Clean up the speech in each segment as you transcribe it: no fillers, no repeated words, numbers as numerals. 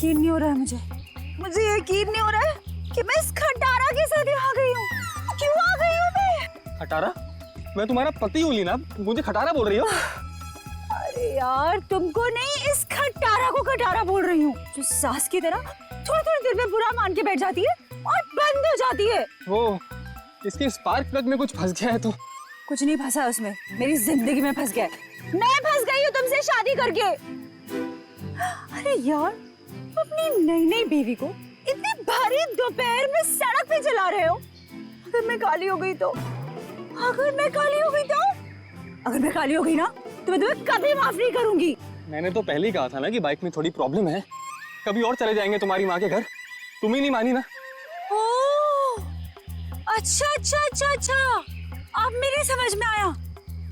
यकीन नहीं हो रहा है मुझे यकीन नहीं हो रहा है कि मैं इस खटारा के साथ यहाँ गई हूँ। क्यों आ गई हूँ मैं? खटारा? मैं तुम्हारा पति हूँ लीना, मुझे खटारा बोल रही हो? अरे यार तुमको नहीं, इस खटारा को खटारा बोल रही हूँ, जो सास की तरह थोड़ी थोड़ी देर में बुरा मान के बैठ जाती है और बंद हो जाती है। वो इसके स्पार्क प्लग में कुछ फंस गया है तो। कुछ नहीं फंसा उसमें, मेरी जिंदगी में फंस गया है। मैं फंस गई हूँ तुमसे शादी करके। अरे यार, अपनी नई नई बीवी को इतनी भारी दोपहर में सड़क पे चला रहे हो। अगर मैं काली हो गई तो, अगर मैं काली हो गई तो, अगर मैं काली हो गई ना तो मैं तुम्हें कभी माफ नहीं करूंगी। मैंने तो पहले ही कहा था ना कि बाइक में थोड़ी प्रॉब्लम है, कभी और चले जाएंगे तुम्हारी माँ के घर। तुम ही नहीं मानी ना। ओह, अच्छा अच्छा अच्छा अच्छा, अब मेरी समझ में आया।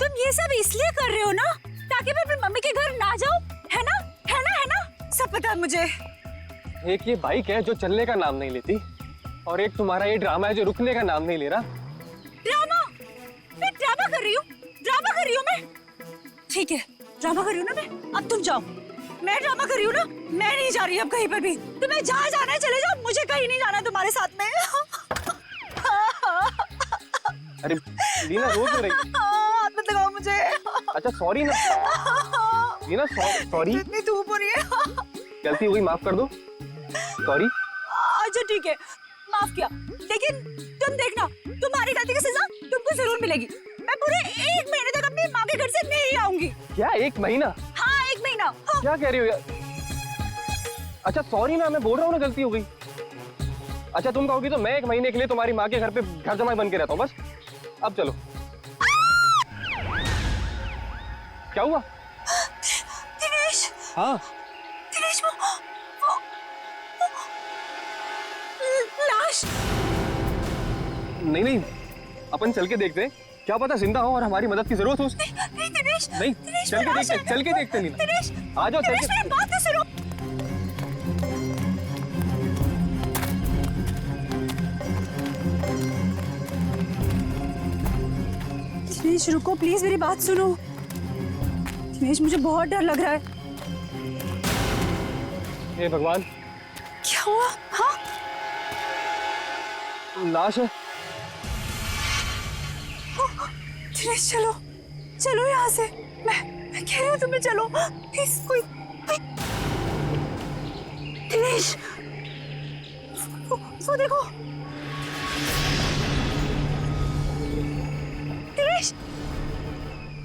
तुम ये सब इसलिए कर रहे हो ना ताकि मैं अपनी मम्मी के घर ना जाऊं, है ना? है ना? है ना? सब पता है मुझे। एक ये बाइक है जो चलने का नाम नहीं लेती, और एक तुम्हारा ये ड्रामा है जो रुकने का नाम नहीं ले रहा। ड्रामा? मैं ड्रामा कर रही हूँ? ड्रामा कर रही हूँ मैं? ठीक है, ड्रामा कर रही हूँ ना मैं। अब तुम जाओ। मैं ड्रामा कर रही हूँ ना, मैं नहीं जा रही अब कहीं पर भी। तुम्हें जहाँ जाना है चले जाओ, मुझे कहीं नहीं जाना तुम्हारे साथ में। अरे लीना रो क्यों रही? हाथ मत लगाओ मुझे। अच्छा सॉरी ना लीना, सॉरी। इतनी धूप हो रही है। गलती हो गई, माफ कर दो। सॉरी। अच्छा ठीक है, माफ किया, लेकिन तुम देखना, तुम्हारी गलती की सजा तुमको जरूर मिलेगी। मैं पूरे 1 महीने तक अपनी माँ के घर से नहीं आऊंगी। क्या 1 महीना? हाँ 1 महीना। हाँ। क्या कह रही हो यार? अच्छा सॉरी ना, मैं बोल रहा हूँ ना गलती हो गई। अच्छा तुम कहोगी तो मैं 1 महीने के लिए तुम्हारी माँ के घर पे घर जमाई बन के रहता हूँ बस। अब चलो। क्या हुआ? दिनेश। हाँ दिनेश, वो लाश। नहीं नहीं, अपन चल के देखते हैं, क्या पता जिंदा हो और हमारी मदद की जरूरत हो उसको। नहीं दिनेश, नहीं, दिनेश, चल के देखते लीना। दिनेश, आ जाओ चल दिनेश, के। मेरी बात तो सुनो। दिनेश रुको प्लीज, मेरी बात सुनो। दिनेश मुझे बहुत डर लग रहा है। हे भगवान, क्या हुआ? हाँ लाश है। दिनेश चलो, चलो यहाँ से। मैं कह रही हूँ तुम्हें चलो प्लीज। कोई दिनेश, वो देखो। दिनेश,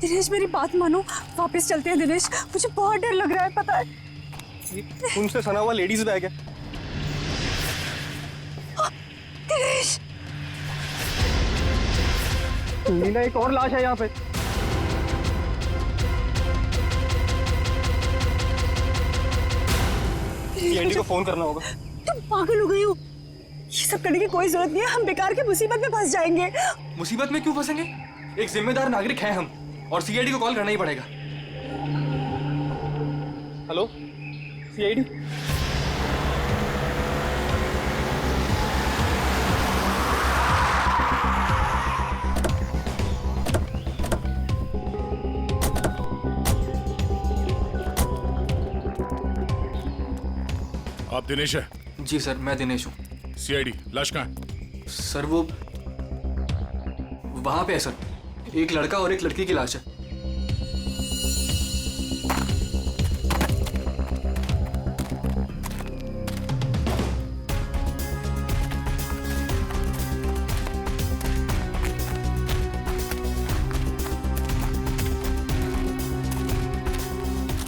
दिनेश मेरी बात मानो, वापस चलते हैं दिनेश, मुझे बहुत डर लग रहा है पता है। उनसे सना हुआ लेडीज बैग है। दिनेश, लीना एक और लाश है यहाँ पे। सीआईडी को फोन करना होगा। तुम पागल हो गई हो? ये सब करने की कोई जरूरत नहीं है, हम बेकार की मुसीबत में फंस जाएंगे। मुसीबत में क्यों फंसेंगे? एक जिम्मेदार नागरिक हैं हम, और सीआईडी को कॉल करना ही पड़ेगा। Hello CID. आप दिनेश है? जी सर, मैं दिनेश हूँ। सीआईडी, लाश कहाँ है? सर वो वहाँ पे है सर, एक लड़का और एक लड़की की लाश है।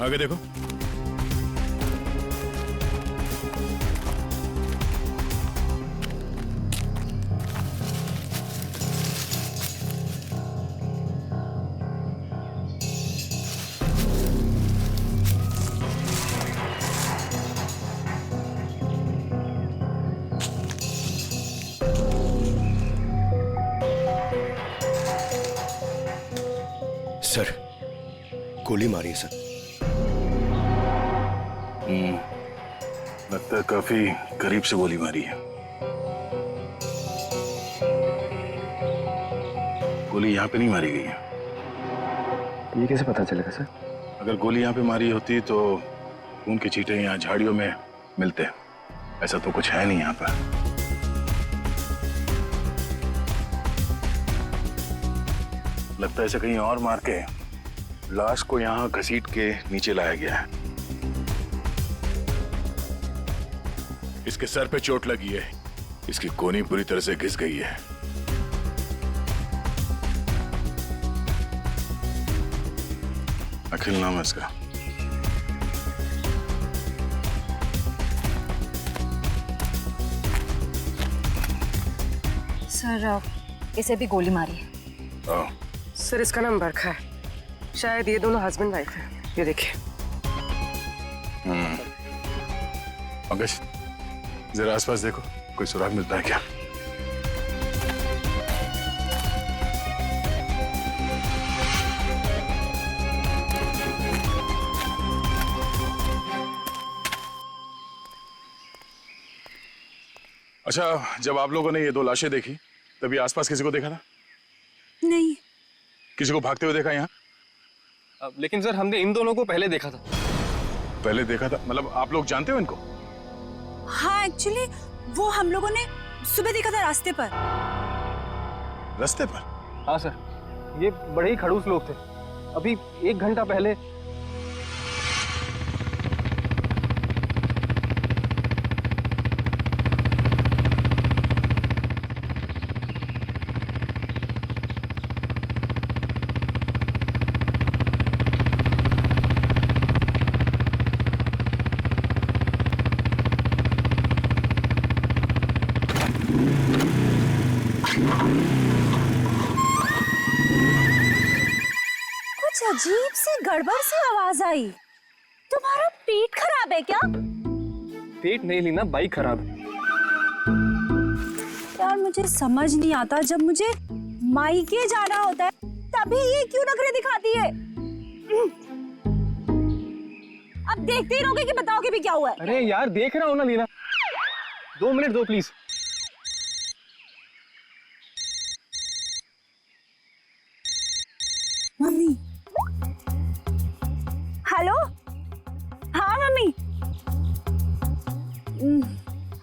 आगे देखो। सर, गोली मारी है सर। लगता है काफी करीब से गोली मारी है। गोली यहाँ पे नहीं मारी गई है। ये कैसे पता चलेगा सर? अगर गोली यहाँ पे मारी होती तो खून के छींटे यहाँ झाड़ियों में मिलते हैं। ऐसा तो कुछ है नहीं यहाँ पर। लगता है इसे कहीं और मार के लाश को यहाँ घसीट के नीचे लाया गया है। इसके सर पे चोट लगी है, इसकी कोनी पूरी तरह से घिस गई है। अखिल नाम है इसका। सर इसे भी गोली मारी है। ओह, सर इसका नाम बरखा है, शायद ये दोनों हस्बैंड वाइफ है। ये देखिए। पंकज जरा आसपास देखो, कोई सुराग मिलता है क्या? अच्छा, जब आप लोगों ने ये दो लाशें देखी तभी आसपास किसी को देखा था? नहीं। किसी को भागते हुए देखा यहाँ? लेकिन सर हमने इन दोनों को पहले देखा था। पहले देखा था मतलब आप लोग जानते हो इनको? हाँ एक्चुअली वो हम लोगों ने सुबह देखा था रास्ते पर। रास्ते पर? हाँ सर, ये बड़े ही खड़ूस लोग थे। अभी 1 घंटा पहले कुछ अजीब सी गड़बड़ सी आवाज आई। तुम्हारा पेट खराब है क्या? पेट नहीं ली ना, बाइक खराब है। यार मुझे समझ नहीं आता, जब मुझे मायके जाना होता है तभी ये क्यों नखरे दिखाती है? अब देखते ही रहोगे कि बताओगे भी क्या हुआ है? अरे यार देख रहा हूँ ना लीना, 2 मिनट दो प्लीज। मम्मी। हेलो। हाँ मम्मी।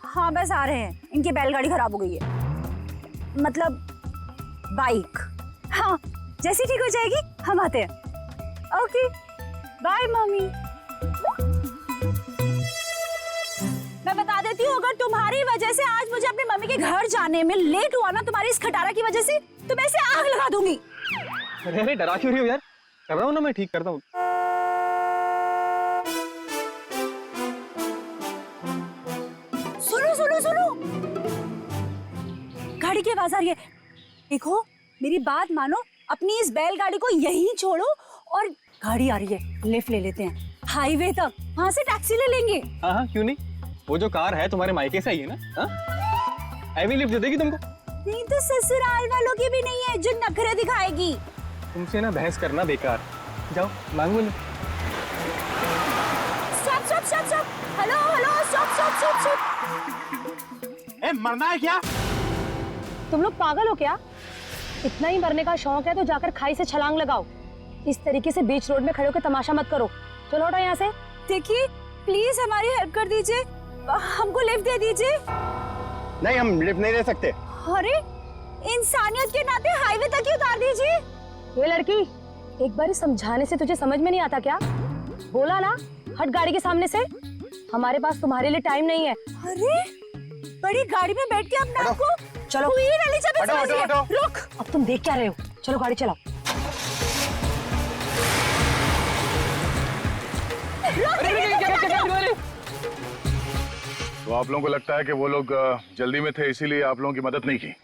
हाँ बस आ रहे हैं, इनकी बैलगाड़ी खराब हो गई है, मतलब बाइक। हाँ जैसी ठीक हो जाएगी हम आते हैं। Okay bye mummy. मैं बता देती हूँ, अगर तुम्हारी वजह से आज मुझे अपनी मम्मी के घर जाने में लेट हुआ ना, तुम्हारी इस खटारा की वजह से, तो मैं इसे आग लगा दूंगी। अरे अरे डरा क्यों रही हो यार? कर रहा हूँ ना, मैं ठीक करता हूँ। सुनो सुनो सुनो, गाड़ी की आवाज आ रही है। देखो मेरी बात मानो, अपनी इस बैलगाड़ी को यहीं छोड़ो और गाड़ी आ रही है, लिफ्ट ले लेते हैं हाईवे तक, वहां से टैक्सी ले लेंगे। हाँ हाँ क्यों नहीं, वो जो कार है तुम्हारे मायके से आई है ना? हाँ हैवी लिफ्ट दे देगी तुमको। नहीं तो ससुराल वालों की भी नहीं है जो नखरे दिखाएगी। तुमसे ना बहस करना बेकार, जाओ मांगो ले। Stop stop stop stop, hello hello stop stop stop stop. ए, मरना है क्या? तुम लोग पागल हो क्या? इतना ही मरने का शौक है तो जाकर खाई से छलांग लगाओ। इस तरीके से बीच रोड में खड़े होकर तमाशा मत करो। चलो हटो यहाँ से। देखिए प्लीज हमारी हेल्प कर दीजिए, हमको लिफ्ट दे दीजिए। नहीं, हम लिफ्ट नहीं दे सकते। अरे इंसानियत के नाते हाईवे तक ही उतार दीजिए। ये लड़की, एक बार समझाने से तुझे समझ में नहीं आता क्या? बोला ना हट गाड़ी के सामने से। हमारे पास तुम्हारे लिए टाइम नहीं है। अरे बड़ी गाड़ी में बैठ के अपने आप को चलो क्वीन एलिजाबेथ हटो, हटो, समझिए। हटो। रुक। अब तुम देख क्या रहे हो? चलो गाड़ी चलाओ। तो आप लोगों को लगता है कि वो लोग जल्दी में थे इसीलिए आप लोगों की मदद नहीं की?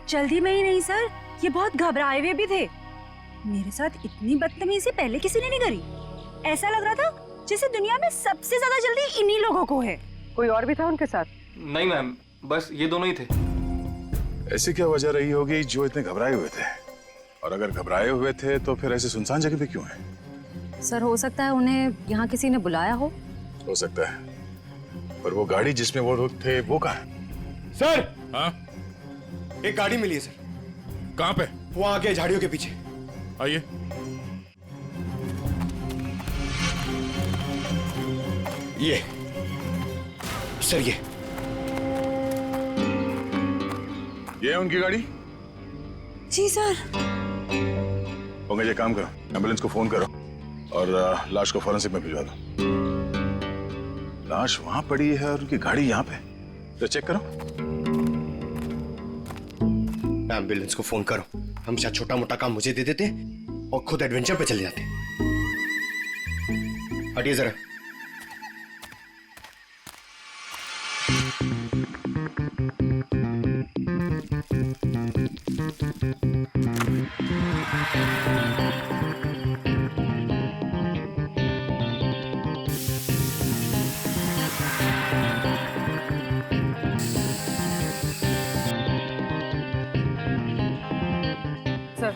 जल्दी में ही नहीं सर, ये बहुत घबराए हुए भी थे। मेरे साथ इतनी बदतमीजी पहले किसी ने नहीं करी। ऐसा लग रहा था जैसे दुनिया में सबसे ज्यादा जल्दी इन्हीं लोगों को है। कोई और भी था उनके साथ? नहीं मैम, बस ये दोनों ही थे। ऐसी क्या वजह रही होगी जो इतने घबराए हुए थे? और अगर घबराए हुए थे तो फिर ऐसे सुनसान जगह पे क्यों है? सर हो सकता है उन्हें यहाँ किसी ने बुलाया हो सकता है, पर वो गाड़ी जिसमें वो लोग थे वो कहाँ है? सर, हाँ एक गाड़ी मिली है सर, कहाँ पे? वो आगे झाड़ियों के पीछे। आइए। ये सर ये है उनकी गाड़ी। जी सर। पंकज एक काम करो, एम्बुलेंस को फोन करो और लाश को फॉरेंसिक में भिजवा दो। लाश वहां पड़ी है और उनकी गाड़ी यहाँ पे, तो चेक करो। एम्बुलेंस को फोन करो। हम शायद छोटा मोटा काम मुझे दे देते और खुद एडवेंचर पे चले जाते। हटिए जरा। सर,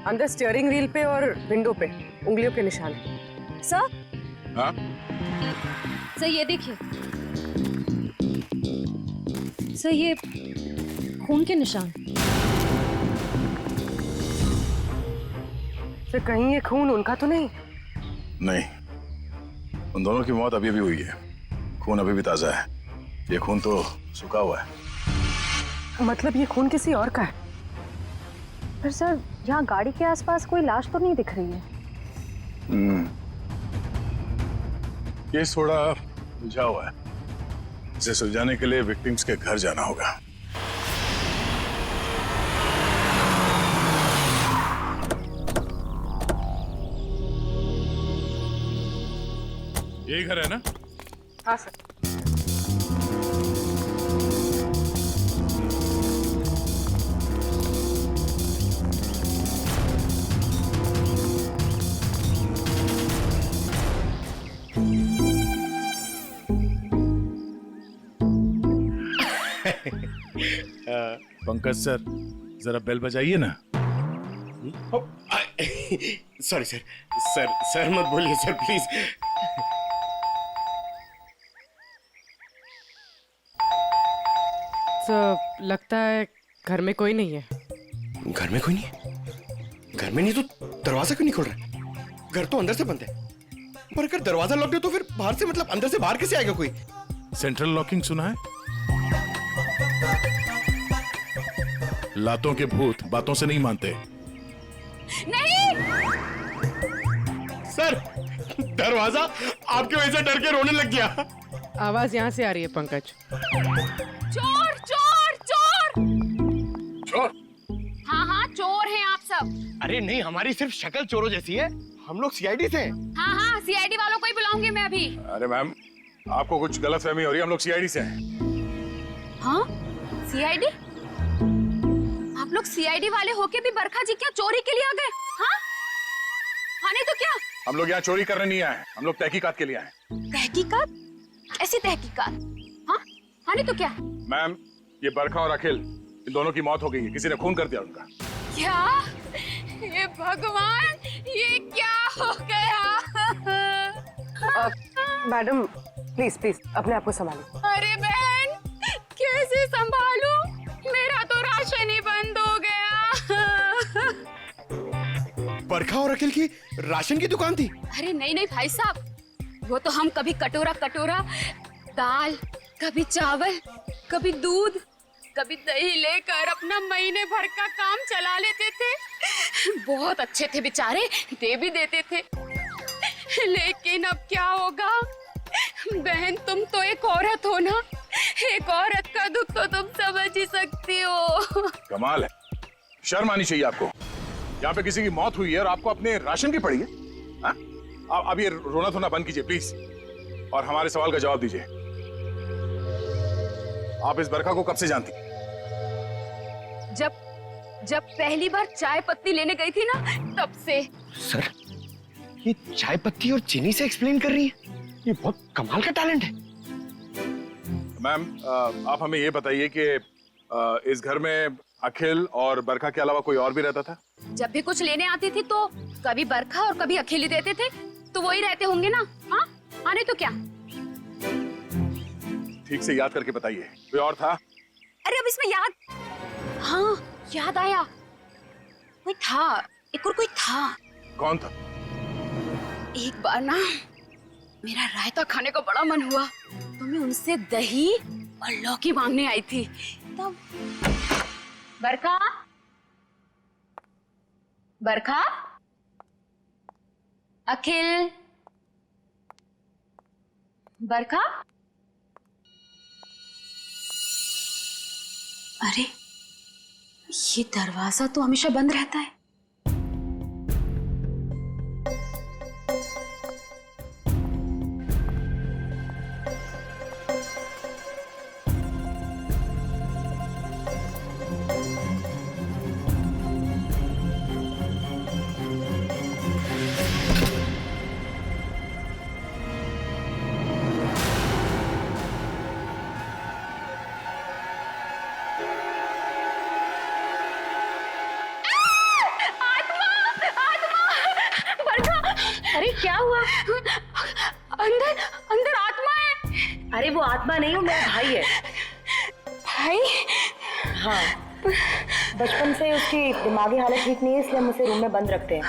अंदर स्टीयरिंग व्हील पे और विंडो पे उंगलियों के निशान हैं। सर हाँ सर ये देखिए सर, ये खून के निशान। सर कहीं ये खून उनका तो नहीं? नहीं, उन दोनों की मौत अभी अभी हुई है, खून अभी भी ताजा है। ये खून तो सूखा हुआ है। मतलब ये खून किसी और का है? पर सर यहाँ गाड़ी के आसपास कोई लाश तो नहीं दिख रही है। केस थोड़ा उलझा हुआ है, इसे सुलझाने के लिए विक्टिम्स के घर जाना होगा। यही घर है ना? हाँ सर। पंकज सर, जरा बेल बजाइए ना। सॉरी सर, सर मत बोलिए सर प्लीज। तो लगता है घर में कोई नहीं है। घर में कोई नहीं है? घर में नहीं तो दरवाजा क्यों नहीं खोल रहा? घर तो अंदर से बंद है, पर अगर दरवाजा लॉक है तो फिर बाहर से, मतलब अंदर से बाहर कैसे आएगा कोई? सेंट्रल लॉकिंग सुना है? लातों के भूत बातों से नहीं मानते। नहीं सर, दरवाजा आपकी वजह से डर के रोने लग गया। आवाज यहाँ से आ रही है पंकज। चोर चोर चोर। चोर? हाँ हाँ चोर हैं आप सब। अरे नहीं, हमारी सिर्फ शक्ल चोरों जैसी है, हम लोग सीआईडी से हैं। हाँ हाँ सीआईडी वालों को ही बुलाऊंगी मैं अभी। अरे मैम, आपको कुछ गलतफहमी हो रही है, हम लोग सीआईडी से हैं। हाँ सीआईडी? आप लोग सीआईडी वाले होके भी बरखा जी क्या चोरी के लिए आ गए? हाँ हाँ नहीं तो क्या? हम लोग यहाँ चोरी करने नहीं आए, हम लोग तहकीकात के लिए आए। तहकीकात? ऐसी तहकीकात? हाँ हाँ नहीं तो क्या? मैम, ये बरखा और अखिल, इन दोनों की मौत हो गई है, किसी ने खून कर दिया उनका। क्या? ये भगवान, ये क्या हो गया? मैडम प्लीज प्लीज अपने आप को संभालिए। अरे बहन, कैसे संभालूं? मेरा तो राशन ही बंद हो गया। बरखा और अखिल की राशन की दुकान थी? अरे नहीं नहीं भाई साहब, वो तो हम कभी कटोरा कटोरा दाल, कभी चावल, कभी दूध, कभी दही लेकर अपना महीने भर का काम चला लेते थे। बहुत अच्छे थे बेचारे, दे भी देते थे। लेकिन अब क्या होगा? बहन तुम तो एक औरत हो ना, एक औरत का दुख तो तुम समझ ही सकती हो। कमाल है, शर्म आनी चाहिए आपको। यहाँ पे किसी की मौत हुई है और आपको अपने राशन की पड़ी है। हाँ? अब ये रोना धोना बंद कीजिए प्लीज, और हमारे सवाल का जवाब दीजिए। आप इस बरखा को कब से जानती? जब पहली बार चाय पत्ती लेने गई थी ना, तब से। सर, ये चाय पत्ती और चीनी से एक्सप्लेन कर रही है? ये बहुत कमाल का टैलेंट है। मैम, आप हमें ये बताइए कि इस घर में अखिल और बरखा के अलावा कोई और भी रहता था? जब भी कुछ लेने आती थी तो कभी बरखा और कभी अखिल ही देते थे, तो वही रहते होंगे ना। हाँ आने तो क्या? ठीक से याद करके बताइए, कोई और था? अरे अब इसमें याद, हाँ याद आया, कोई था, एक और कोई था। कौन था? एक बार ना मेरा रायता खाने का बड़ा मन हुआ, तो मैं उनसे दही और लौकी मांगने आई थी तब। बरखा, बरखा, अखिल, बरखा। अरे ये दरवाजा तो हमेशा बंद रहता है। अरे क्या हुआ? अंदर अंदर आत्मा है। अरे वो आत्मा नहीं, वो मेरा भाई है। भाई? हाँ, बचपन से उसकी दिमागी हालत ठीक नहीं है, इसलिए हम उसे रूम में बंद रखते हैं।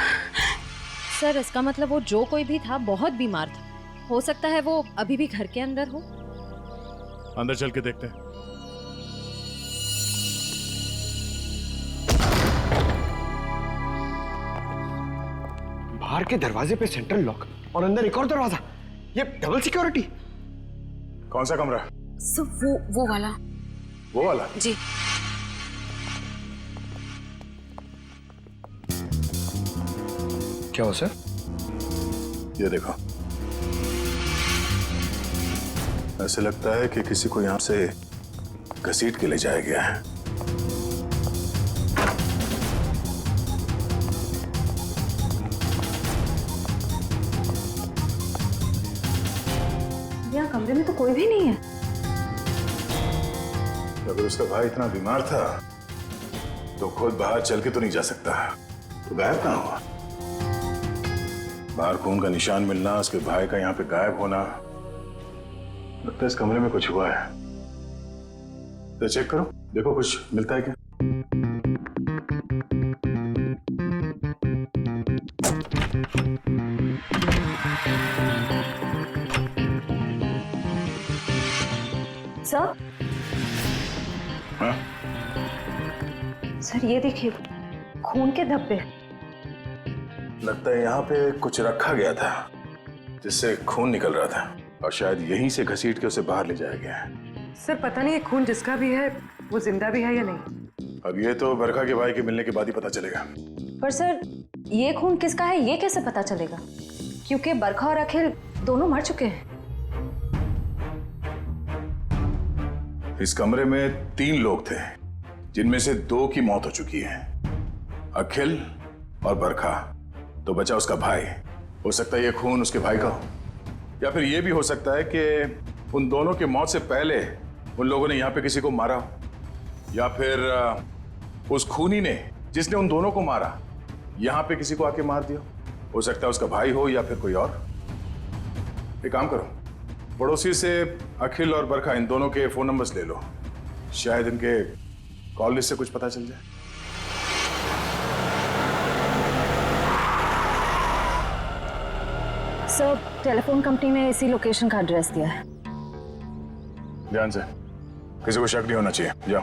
सर इसका मतलब वो जो कोई भी था बहुत बीमार था। हो सकता है वो अभी भी घर के अंदर हो। अंदर चल के देखते हैं। बाहर के दरवाजे पे सेंट्रल लॉक और अंदर एक और दरवाजा, ये डबल सिक्योरिटी। कौन सा कमरा? सब वो वाला। वो वाला? जी। क्या हो सर? ये देखो, ऐसे लगता है कि किसी को यहां से घसीट के ले जाया गया है। यहाँ कमरे में तो कोई भी नहीं है। अगर उसका भाई इतना बीमार था तो खुद बाहर चल के तो नहीं जा सकता, तो गायब कहाँ हुआ? बाहर खून का निशान मिलना, उसके भाई का यहाँ पे गायब होना, लगता है इस कमरे में कुछ हुआ है। तो चेक करो, देखो कुछ मिलता है क्या। सर, हाँ? सर ये देखिए, खून के धब्बे। लगता है यहाँ पे कुछ रखा गया था जिससे खून निकल रहा था और शायद यहीं से घसीट के उसे बाहर ले जाया गया है। सर पता नहीं ये खून जिसका भी है वो जिंदा भी है या नहीं। अब ये तो बरखा के भाई के मिलने के बाद ही पता चलेगा। पर सर ये खून किसका है ये कैसे पता चलेगा? क्योंकि बरखा और अखिल दोनों मर चुके हैं। इस कमरे में 3 लोग थे जिनमें से 2 की मौत हो चुकी है, अखिल और बरखा। तो बचा उसका भाई। हो सकता है ये खून उसके भाई का हो, या फिर ये भी हो सकता है कि उन दोनों की मौत से पहले उन लोगों ने यहाँ पे किसी को मारा हो, या फिर उस खूनी ने जिसने उन दोनों को मारा यहाँ पे किसी को आके मार दिया। हो सकता है उसका भाई हो या फिर कोई और। एक काम करो, पड़ोसी से अखिल और बरखा इन दोनों के फोन नंबर्स ले लो, शायद इनके कॉल लिस्ट से कुछ पता चल जाए। सर टेलीफोन कंपनी ने इसी लोकेशन का एड्रेस दिया है। ध्यान से, किसी को शक नहीं होना चाहिए। जाओ।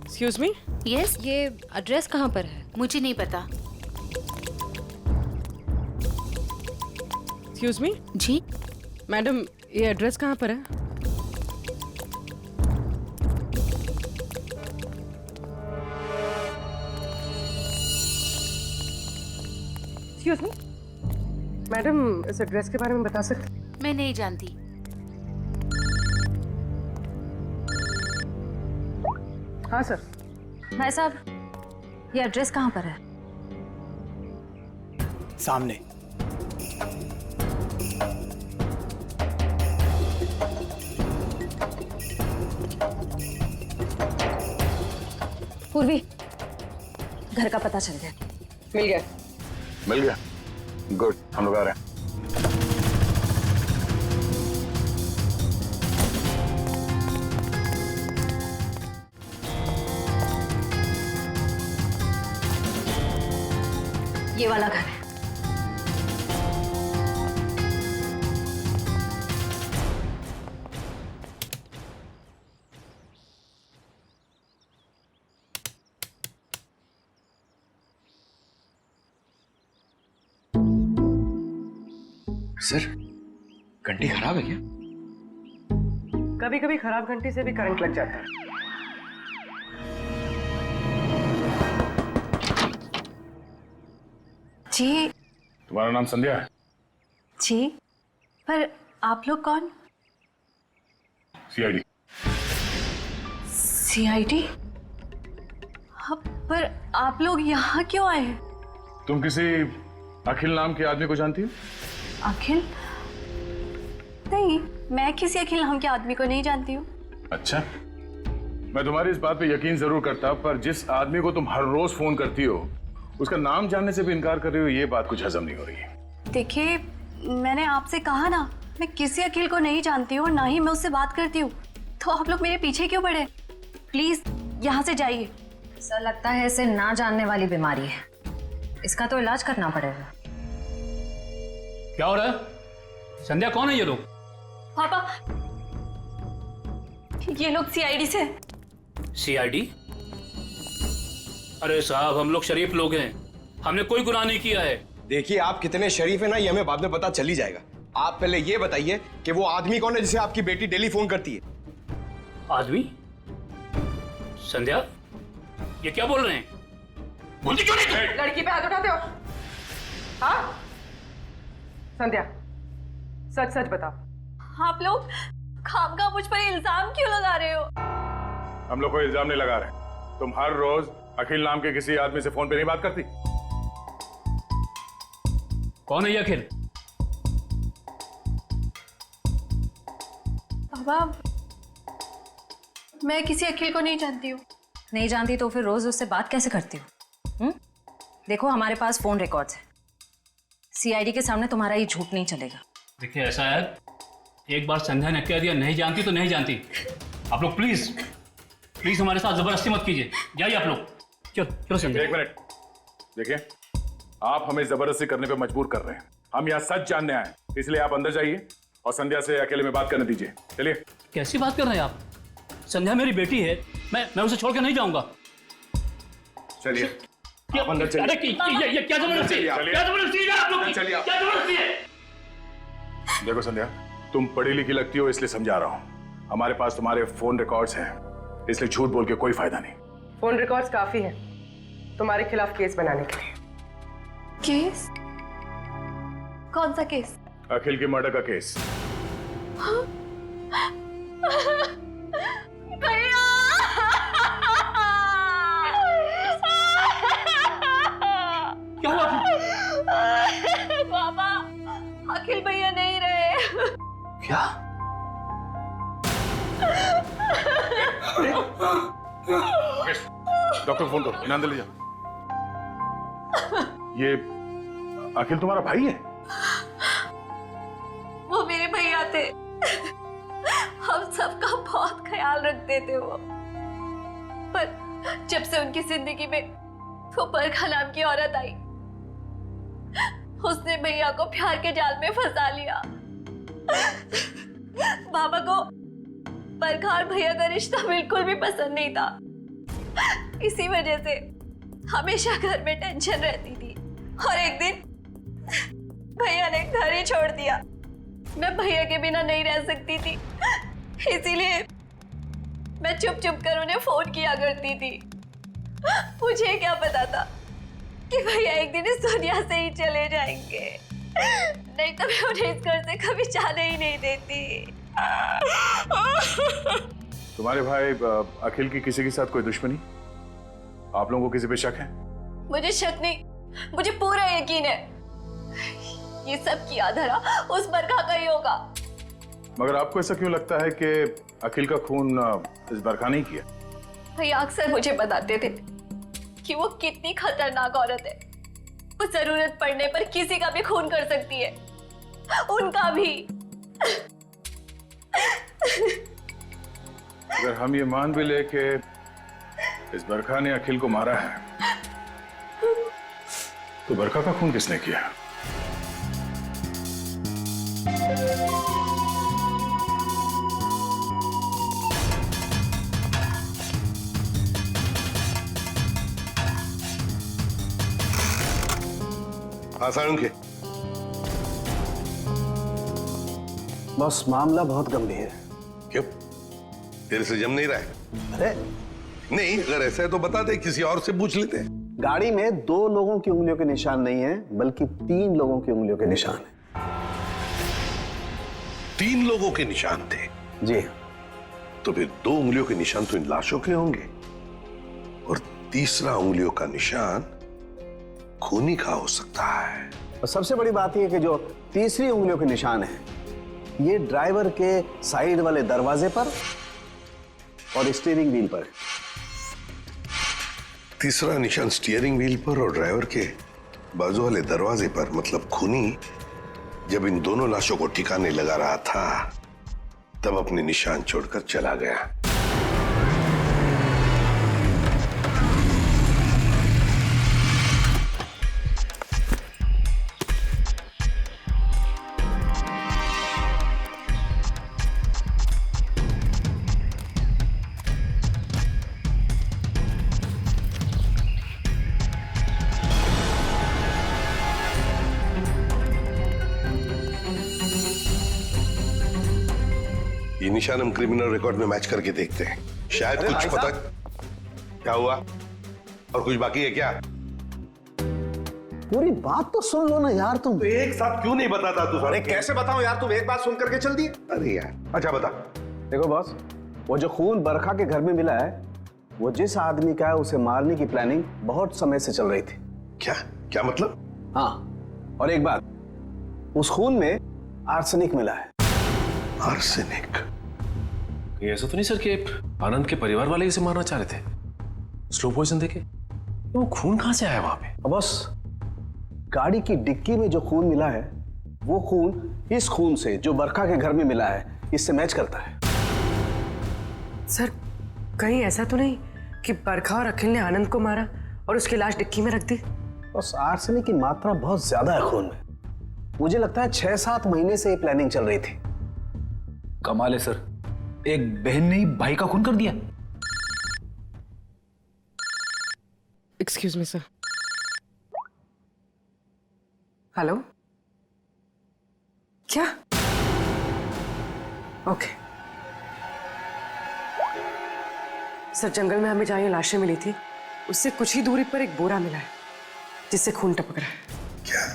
एक्सक्यूज मी, यस, ये एड्रेस कहाँ पर है? मुझे नहीं पता। एक्सक्यूज मी जी? मैडम, ये एड्रेस कहाँ पर है? एक्सक्यूज मी मैडम, इस एड्रेस के बारे में बता सकते? मैं नहीं जानती। हाँ सर। भाई साहब, ये एड्रेस कहाँ पर है? सामने। पूर्वी, घर का पता चल गया। मिल गया। मिल गया? गुड, हम लोग आ रहे हैं। ये वाला घर है। सर, घंटी खराब है क्या? कभी कभी खराब घंटी से भी करंट लग जाता है। जी। तुम्हारा नाम संध्या है? जी, पर आप लोग कौन? सीआईडी। सीआईडी? पर आप लोग यहाँ क्यों आए हैं? तुम किसी अखिल नाम के आदमी को जानती हो? अखिल? नहीं, मैं किसी अखिल नाम के आदमी को नहीं जानती हूँ। अच्छा, मैं तुम्हारी इस बात पे यकीन जरूर करता, पर जिस आदमी को तुम हर रोज फोन करती हो उसका नाम जानने से भी इनकार कर रही हो, ये बात कुछ हजम नहीं हो रही है। देखिए, मैंने आपसे कहा ना, मैं किसी अखिल को नहीं जानती हूँ और ना ही मैं उससे बात करती हूँ, तो आप लोग मेरे पीछे क्यों पड़े? प्लीज यहाँ से जाइए। सर, लगता है इसे ना जानने वाली बीमारी है, इसका तो इलाज करना पड़ेगा। क्या हो रहा है? संध्या, कौन है ये लोग? पापा, ये लोग सीआईडी से। सीआईडी? अरे साहब, हम लोग शरीफ लोग हैं, हमने कोई गुनाह नहीं किया है। देखिए, आप कितने शरीफ है ना, ये हमें बाद में पता चल ही जाएगा। आप पहले ये बताइए कि वो आदमी कौन है जिसे आपकी बेटी डेली फोन करती है? आदमी? संध्या, ये क्या बोल रहे हैं? बोलती क्यों नहीं? लड़की पे हाथ उठाते हो? हाँ संध्या, सच सच बताओ। आप लोग खामखा मुझ पर इल्जाम क्यों लगा रहे हो? हम लोग कोई इल्जाम नहीं लगा रहे। तुम हर रोज अखिल नाम के किसी आदमी से फोन पे नहीं बात करती? कौन है ये अखिल? पापा, मैं किसी अखिल को नहीं जानती हूँ। नहीं जानती तो फिर रोज उससे बात कैसे करती हो? देखो, हमारे पास फोन रिकॉर्ड्स है, सीआईडी के सामने तुम्हारा ये झूठ नहीं चलेगा। देखिए, ऐसा है, एक बार संध्या ने कह दिया नहीं जानती तो नहीं जानती। आप लोग प्लीज प्लीज हमारे साथ जबरदस्ती मत कीजिए। जाइए आप लोग। चलो चलो संध्या। एक मिनट, देखिए, आप हमें जबरदस्ती करने पे मजबूर कर रहे हैं। हम यहाँ सच जानने आए, इसलिए आप अंदर जाइए और संध्या से अकेले में बात करने दीजिए। चलिए। कैसी बात कर रहे हैं आप? संध्या मेरी बेटी है, मैं उसे छोड़ के नहीं जाऊंगा। चलिए, आप अंदर चलिए। अरे ये क्या जबरदस्ती है? क्या जबरदस्ती है आप लोग की? चलिए, क्या जबरदस्ती है? देखो संध्या, तुम पढ़ी लिखी लगती हो, इसलिए समझा रहा हूँ। हमारे पास तुम्हारे फोन रिकॉर्ड्स हैं, इसलिए झूठ बोल के कोई फायदा नहीं। फोन रिकॉर्ड्स काफी है तुम्हारे खिलाफ केस बनाने के लिए। केस? कौन सा केस? अखिल के मर्डर का केस। भैया! क्या हुआ? पापा, अखिल भैया नहीं रहे। क्या? डॉक्टर फोन करो, इन्हें अंदर ले जाओ। ये अखिल तुम्हारा भाई है? वो मेरे भैया थे, हम सबका बहुत ख्याल रखते थे वो। पर जब से उनकी जिंदगी में वो बरखा नाम की औरत आई, उसने भैया को प्यार के जाल में फंसा लिया। बाबा को बरखा और भैया का रिश्ता बिल्कुल भी पसंद नहीं था। इसी वजह से हमेशा घर में टेंशन रहती थी और एक दिन भैया ने घर ही छोड़ दिया। मैं भैया के बिना नहीं रह सकती थी, इसीलिए मैं चुप चुप कर उन्हें फोन किया करती थी। मुझे क्या पता था कि भैया एक दिन इस दुनिया से ही चले जाएंगे, नहीं तो मैं उन्हें इस घर से कभी जाने ही नहीं देती। तुम्हारे भाई अखिल की किसी के साथ कोई दुश्मनी? आप लोगों को किसी पे शक है? मुझे शक नहीं, मुझे पूरा यकीन है ये सब किया धरा उस बरखा का ही होगा। मगर आपको ऐसा क्यों लगता है कि अखिल का खून इस बरखा नहीं किया? भैया अक्सर मुझे बताते थे कि वो कितनी खतरनाक औरत है। वो जरूरत पड़ने पर किसी का भी खून कर सकती है, उनका भी। अगर हम ये मान भी ले कि इस बरखा ने अखिल को मारा है, तो बरखा का खून किसने किया? के बस मामला बहुत गंभीर है। क्यों? तेरे से जम नहीं रहा है? अरे नहीं, अगर ऐसा है तो बता दे, किसी और से पूछ लेते हैं। गाड़ी में 2 लोगों की उंगलियों के निशान नहीं है, बल्कि 3 लोगों की उंगलियों के निशान है। 3 लोगों के निशान थे? जी। तो फिर 2 उंगलियों के निशान तो इन लाशों के होंगे, और तीसरा उंगलियों का निशान खूनी का हो सकता है। और सबसे बड़ी बात यह कि जो तीसरी उंगलियों के निशान है, ये ड्राइवर के साइड वाले दरवाजे पर और स्टीयरिंग व्हील पर है। तीसरा निशान स्टीयरिंग व्हील पर और ड्राइवर के बाजू वाले दरवाजे पर, मतलब खूनी जब इन दोनों लाशों को ठिकाने लगा रहा था तब अपने निशान छोड़कर चला गया। ये निशान हम क्रिमिनल रिकॉर्ड में मैच करके देखते हैं, शायद कुछ पता। क्या हुआ? और कुछ बाकी है क्या? पूरी बात तो सुन लो ना यार तुम। तो एक साथ क्यों नहीं बताता तू? अरे कैसे बताऊं यार, तुम एक बात सुन करके चल दिए। अरे यार, अच्छा बता। देखो बॉस, वो जो खून बरखा के घर में मिला है, वो जिस आदमी का है उसे मारने की प्लानिंग बहुत समय से चल रही थी। क्या क्या मतलब? हाँ, और एक बात, उस खून में आर्सेनिक मिला है। आर्सेनिक? ये ऐसा तो नहीं सर कि आनंद के परिवार वाले इसे मारना चाह रहे थे? स्लो पॉइजन देके? वो खून कहां से आया वहां पे? बस गाड़ी की डिक्की में जो खून मिला है, वो खून इस खून से जो बरखा के घर में मिला है, इससे मैच करता है। सर, कहीं ऐसा तो नहीं कि बरखा और अखिल ने आनंद को मारा और उसकी लाश डिक्की में रख दी? बस आर्सेनिक की मात्रा बहुत ज्यादा है खून में। मुझे लगता है 6-7 महीने से ये प्लानिंग चल रही थी। कमाल है सर, एक बहन ने ही भाई का खून कर दिया। Excuse me sir. हेलो? क्या? ओके सर, जंगल में हमें जहां ये लाशें मिली थी, उससे कुछ ही दूरी पर एक बोरा मिला है जिससे खून टपक रहा है। क्या?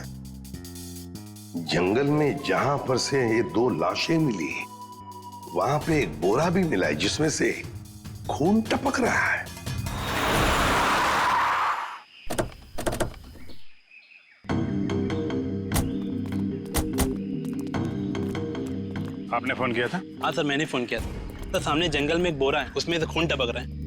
जंगल में जहां पर से ये 2 लाशें मिली, वहां पे एक बोरा भी मिला है जिसमें से खून टपक रहा है। आपने फोन किया था? हाँ सर, मैंने फोन किया था। सर, सामने जंगल में एक बोरा है, उसमें से खून टपक रहा है।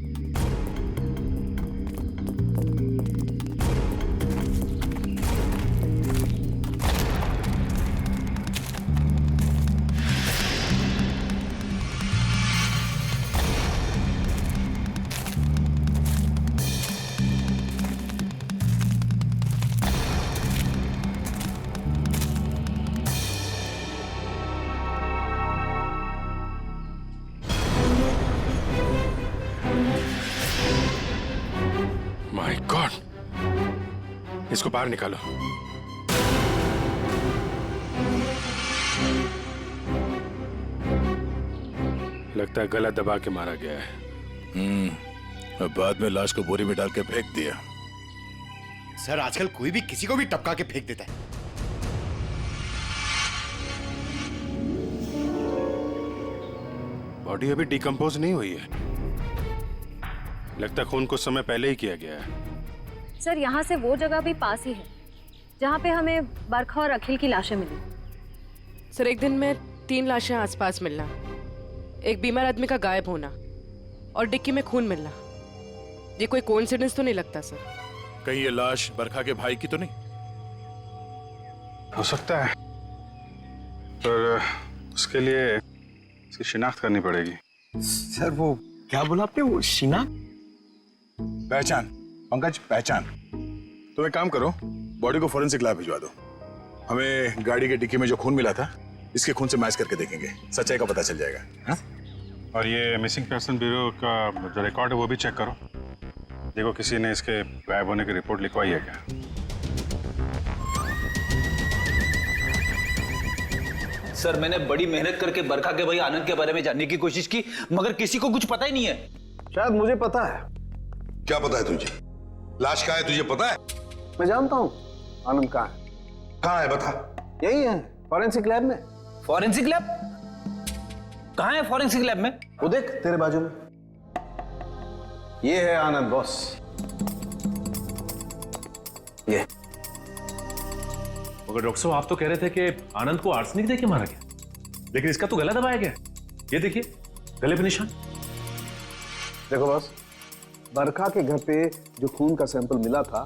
माय गॉड, इसको बाहर निकालो। लगता है गला दबा के मारा गया है। अब बाद में लाश को बोरी में डाल के फेंक दिया। सर, आजकल कोई भी किसी को भी टपका के फेंक देता है। बॉडी अभी डिकम्पोज नहीं हुई है, लगता है खून कुछ समय पहले ही किया गया है। सर, यहाँ से वो जगह भी पास ही है जहाँ पे हमें बरखा और अखिल की लाशें मिली। सर, एक दिन में 3 लाशें आसपास मिलना, एक बीमार आदमी का गायब होना और डिक्की में खून मिलना, ये कोई कोइंसिडेंस तो नहीं लगता सर? कहीं ये लाश बरखा के भाई की तो नहीं? हो सकता है, पर उसके लिए इसकी शिनाख्त करनी पड़ेगी। सर, वो क्या बोला आपने? वो शिनाख्त? पहचान पंकज, पहचान। तो एक काम करो, बॉडी को फॉरेंसिक लैब भिजवा दो। हमें गाड़ी के डिक्की में जो खून मिला था इसके खून से मैच करके देखेंगे, सच्चाई का पता चल जाएगा। हाँ? और ये मिसिंग पर्सन ब्यूरो का जो रिकॉर्ड है वो भी चेक करो, देखो किसी ने इसके गायब होने की रिपोर्ट लिखवाई है क्या। सर मैंने बड़ी मेहनत करके बरखा के भाई आनंद के बारे में जानने की कोशिश की, मगर किसी को कुछ पता ही नहीं है। शायद मुझे पता है। क्या पता है तुझे? लाश कहाँ है तुझे पता है? मैं जानता हूँ आनंद कहाँ है। कहाँ है बता? यही है, फॉरेंसिक लैब में। Forensic lab? कहाँ है फॉरेंसिक लैब में? वो देख तेरे बाजू में, ये है आनंद बॉस। ये मगर डॉक्टर साहब आप तो कह रहे थे कि आनंद को आर्सेनिक देके मारा गया, लेकिन इसका तो गला दबाया गया। ये देखिए गले पे निशान। देखो बॉस, बरखा के घर पे जो खून का सैंपल मिला था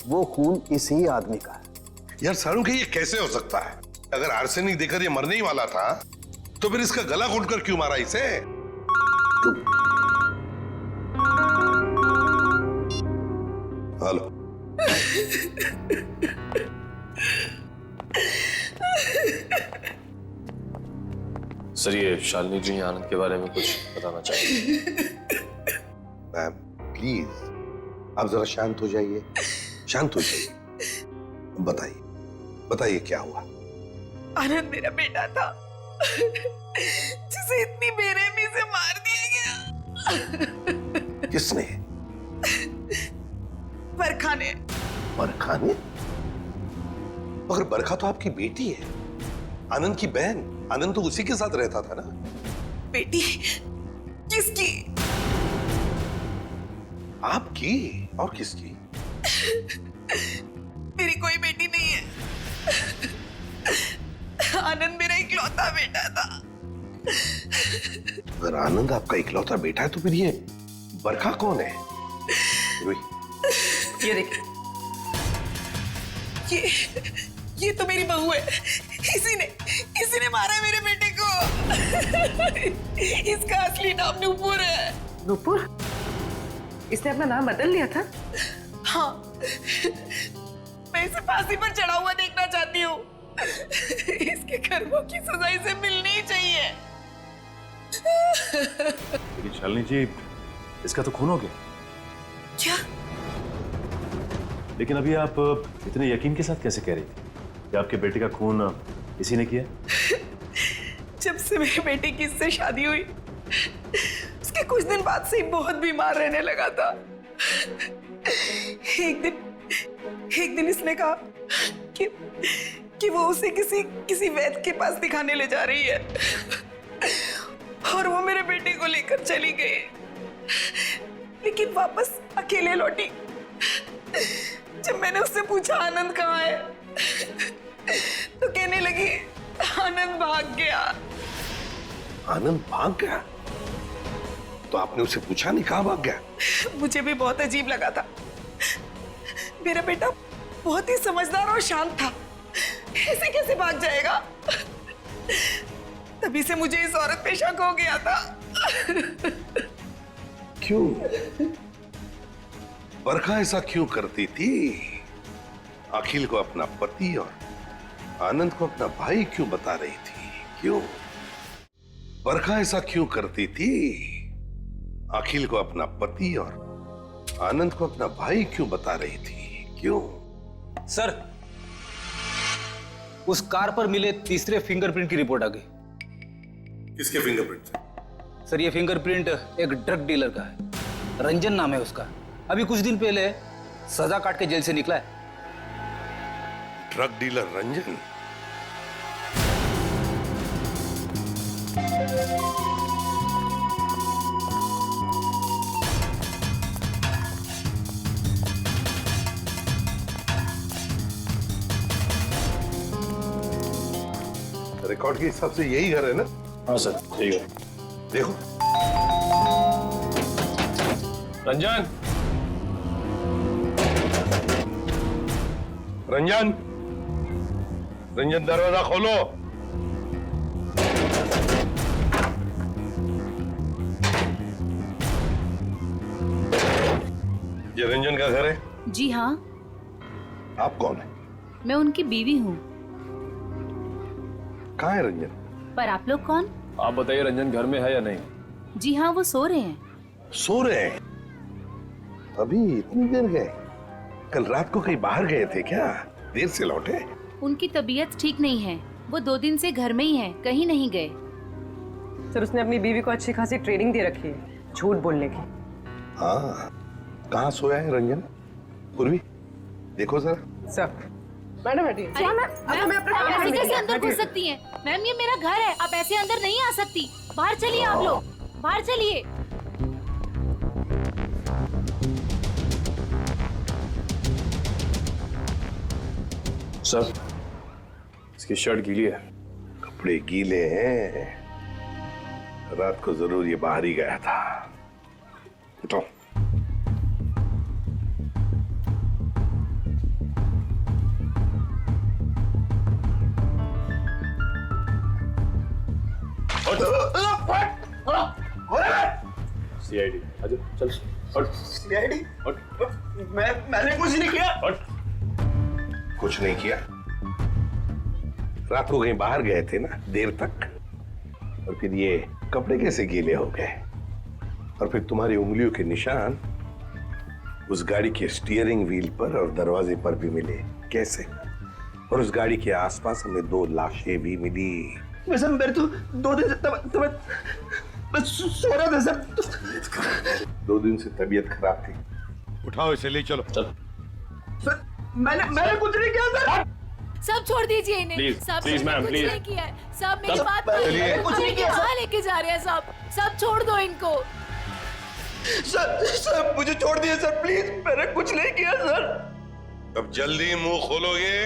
वो खून इसी आदमी का है। यार सारू के ये कैसे हो सकता है? अगर आर्सेनिक देकर ये मरने ही वाला था तो फिर इसका गला घोंटकर क्यों मारा इसे? हेलो। सर ये शालिनी जी आनंद के बारे में कुछ बताना चाहिए। मैम प्लीज आप जरा शांत हो जाइए, शांत हो जाइए। बताइए बताइए क्या हुआ? आनंद मेरा बेटा था जिसे इतनी बेरहमी से मार दिया गया। किसने? बरखा ने। बरखा ने? मगर बरखा तो आपकी बेटी है, आनंद की बहन। आनंद तो उसी के साथ रहता था ना। बेटी? किसकी? आपकी और किसकी? मेरी कोई बेटी नहीं है। आनंद मेरा इकलौता बेटा था। अगर आनंद आपका इकलौता बेटा है तो फिर ये बरखा कौन है? ये देख, ये तो मेरी बहू है। इसी ने मारा मेरे बेटे को। इसका असली नाम नूपुर है। नूपुर? इसने अपना नाम बदल लिया था? हाँ, मैं इसे फांसी पर चढ़ा हुआ देखना चाहती हूँ। इसके कर्मों की सजा इसे मिलनी ही चाहिए। लेकिन शालिनी जी इसका तो खून हो गया। क्या? लेकिन अभी आप इतने यकीन के साथ कैसे कह रही थी कि आपके बेटे का खून इसी ने किया? जब से मेरे बेटे की इससे शादी हुई उसके कुछ दिन बाद से ही बहुत बीमार रहने लगा था। एक दिन इसने कहा कि वो उसे किसी वैद्य के पास दिखाने ले जा रही है और वो मेरे बेटे को लेकर चली गई, लेकिन वापस अकेले लौटी। जब मैंने उससे पूछा आनंद कहाँ है तो कहने लगी आनंद भाग गया। आनंद भाग गया? तो आपने उसे पूछा नहीं कहाँ भाग गया? मुझे भी बहुत अजीब लगा था। मेरा बेटा बहुत ही समझदार और शांत था, ऐसे कैसे भाग जाएगा? तभी से मुझे इस औरत पे शक हो गया था। क्यों? बरखा ऐसा क्यों करती थी? अखिल को अपना पति और आनंद को अपना भाई क्यों बता रही थी? क्यों? बरखा ऐसा क्यों करती थी? अखिल को अपना पति और आनंद को अपना भाई क्यों बता रही थी? क्यों? सर उस कार पर मिले तीसरे फिंगरप्रिंट की रिपोर्ट आ गई। किसके फिंगरप्रिंट? सर ये फिंगरप्रिंट एक ड्रग डीलर का है, रंजन नाम है उसका। अभी कुछ दिन पहले सजा काट के जेल से निकला है। Drug dealer Ranjan? रिकॉर्ड के हिसाब से यही घर है ना? हाँ सर यही है। देखो रंजन, रंजन, रंजन दरवाजा खोलो। ये रंजन का घर है? जी हाँ। आप कौन है? मैं उनकी बीवी हूँ। कहाँ है रंजन? पर आप लोग कौन? आप बताइए, रंजन घर में है या नहीं? जी हाँ, वो सो रहे हैं। सो रहे हैं? अभी इतनी देर गए? कल रात को कहीं बाहर गए थे क्या? देर से लौटे? उनकी तबीयत ठीक नहीं है, वो 2 दिन से घर में ही हैं, कहीं नहीं गए। सर, उसने अपनी बीवी को अच्छी खासी ट्रेनिंग दे रखी है झूठ बोलने की। हाँ, कहाँ सोया है रंजन? पूर्वी, देखो जरा। सर, मैडम हटिए। आप ऐसे कैसे अंदर घुस सकती हैं? मैम, ये मेरा घर है, आप ऐसे अंदर नहीं आ सकती। बाहर चलिए आप लोग, बाहर चलिए। सर, इसकी शर्ट गीली है। कपड़े गीले हैं? रात को जरूर ये बाहर ही गया था। उठो। सीआईडी, आजा, चल। हट। सीआईडी? हट। मैंने कुछ नहीं किया। हट। कुछ नहीं किया? रात को कहीं बाहर गए थे ना देर तक, और फिर ये कपड़े कैसे गीले हो गए? और फिर तुम्हारी उंगलियों के निशान उस गाड़ी के स्टीयरिंग व्हील पर और दरवाजे पर भी मिले, कैसे? और उस गाड़ी के आसपास हमें 2 लाशें भी मिली। वैसे मेरे तो 2 दिन से बस सो रहा था सर। 2 दिन से तबीयत खराब थी। उठाओ इसे, ले चलो। चल। सर, मैंने कुछ नहीं किया सर। सब छोड़ दीजिए इन्हें। Please, सब please, मैंने ma'am, कुछ please. नहीं किया है। सब मेरी सब- बात मानिए। चलिए। कुछ नहीं किया, कहाँ लेके जा रहे हैं सब? सब छोड़ दो इनको। सर मुझे छोड़ दिए सर, प्लीज। मैंने कुछ नहीं किया सर। अब जल्दी मुंह खोलोगे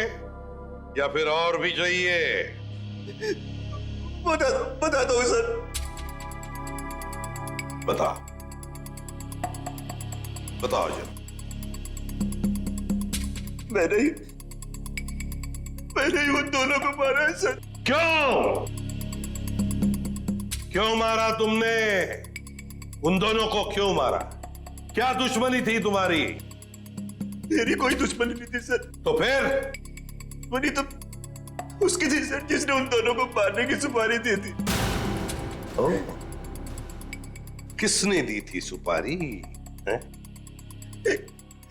या फिर और भी चाहिए? बता दो सर। बताओ जल्दी। मैंने ही उन दोनों को मारा है सर। क्यों मारा तुमने? उन दोनों को क्यों मारा? क्या दुश्मनी थी तुम्हारी? मेरी कोई दुश्मनी नहीं थी सर। तो फिर? दुश्मनी तो उसकी थी सर, जिसने उन दोनों को मारने की सुपारी दी थी। किसने दी थी सुपारी?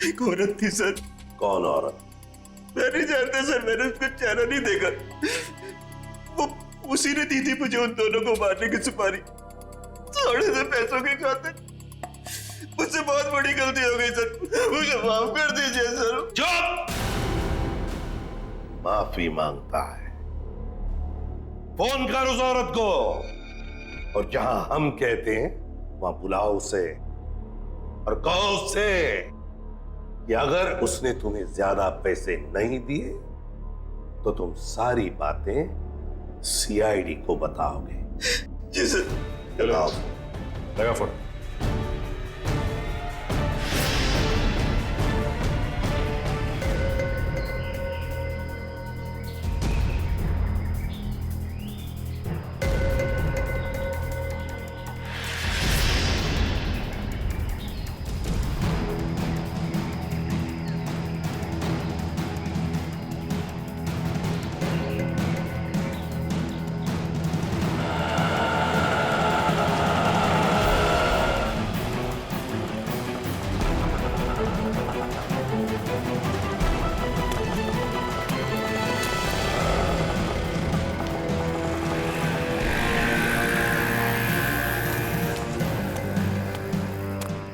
एक औरत थी सर। कौन औरत? मैं नहीं जानता सर, मैंने उसका चेहरा नहीं देखा। वो उसी ने दी थी मुझे उन दोनों को मारने की सुपारी, थोड़े से पैसों के खातिर। मुझसे बहुत बड़ी गलती हो गई सर, मुझे माफ कर दीजिए सर। चुप! माफी मांगता है? फोन कर उस औरत को, और जहां हम कहते हैं वहां बुलाओ उसे, और कहो उससे कि अगर उसने तुम्हें ज्यादा पैसे नहीं दिए तो तुम सारी बातें सीआईडी को बताओगे। जी सर। बताओ। लगा फोन।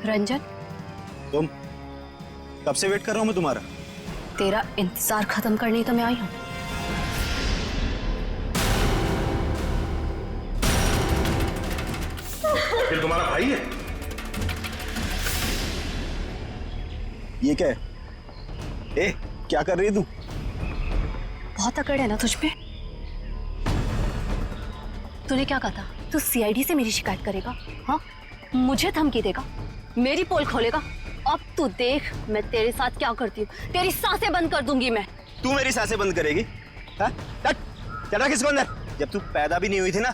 रंजन, तुम कब से वेट कर रहा हूं मैं तुम्हारा। तेरा इंतजार खत्म करने तो मैं आई हूँ। फिर तुम्हारा भाई है? ये क्या है? ए, क्या कर रही है तू? बहुत अकड़ है ना तुझ पे। तूने क्या कहा था? तू सीआईडी से मेरी शिकायत करेगा? हाँ, मुझे धमकी देगा, मेरी पोल खोलेगा। अब तू देख मैं तेरे साथ क्या करती हूँ। तेरी सांसें बंद कर दूंगी मैं। तू मेरी सांसें बंद करेगी? हाँ? चढ़ा किसको अंदर? जब तू पैदा भी नहीं हुई थी ना,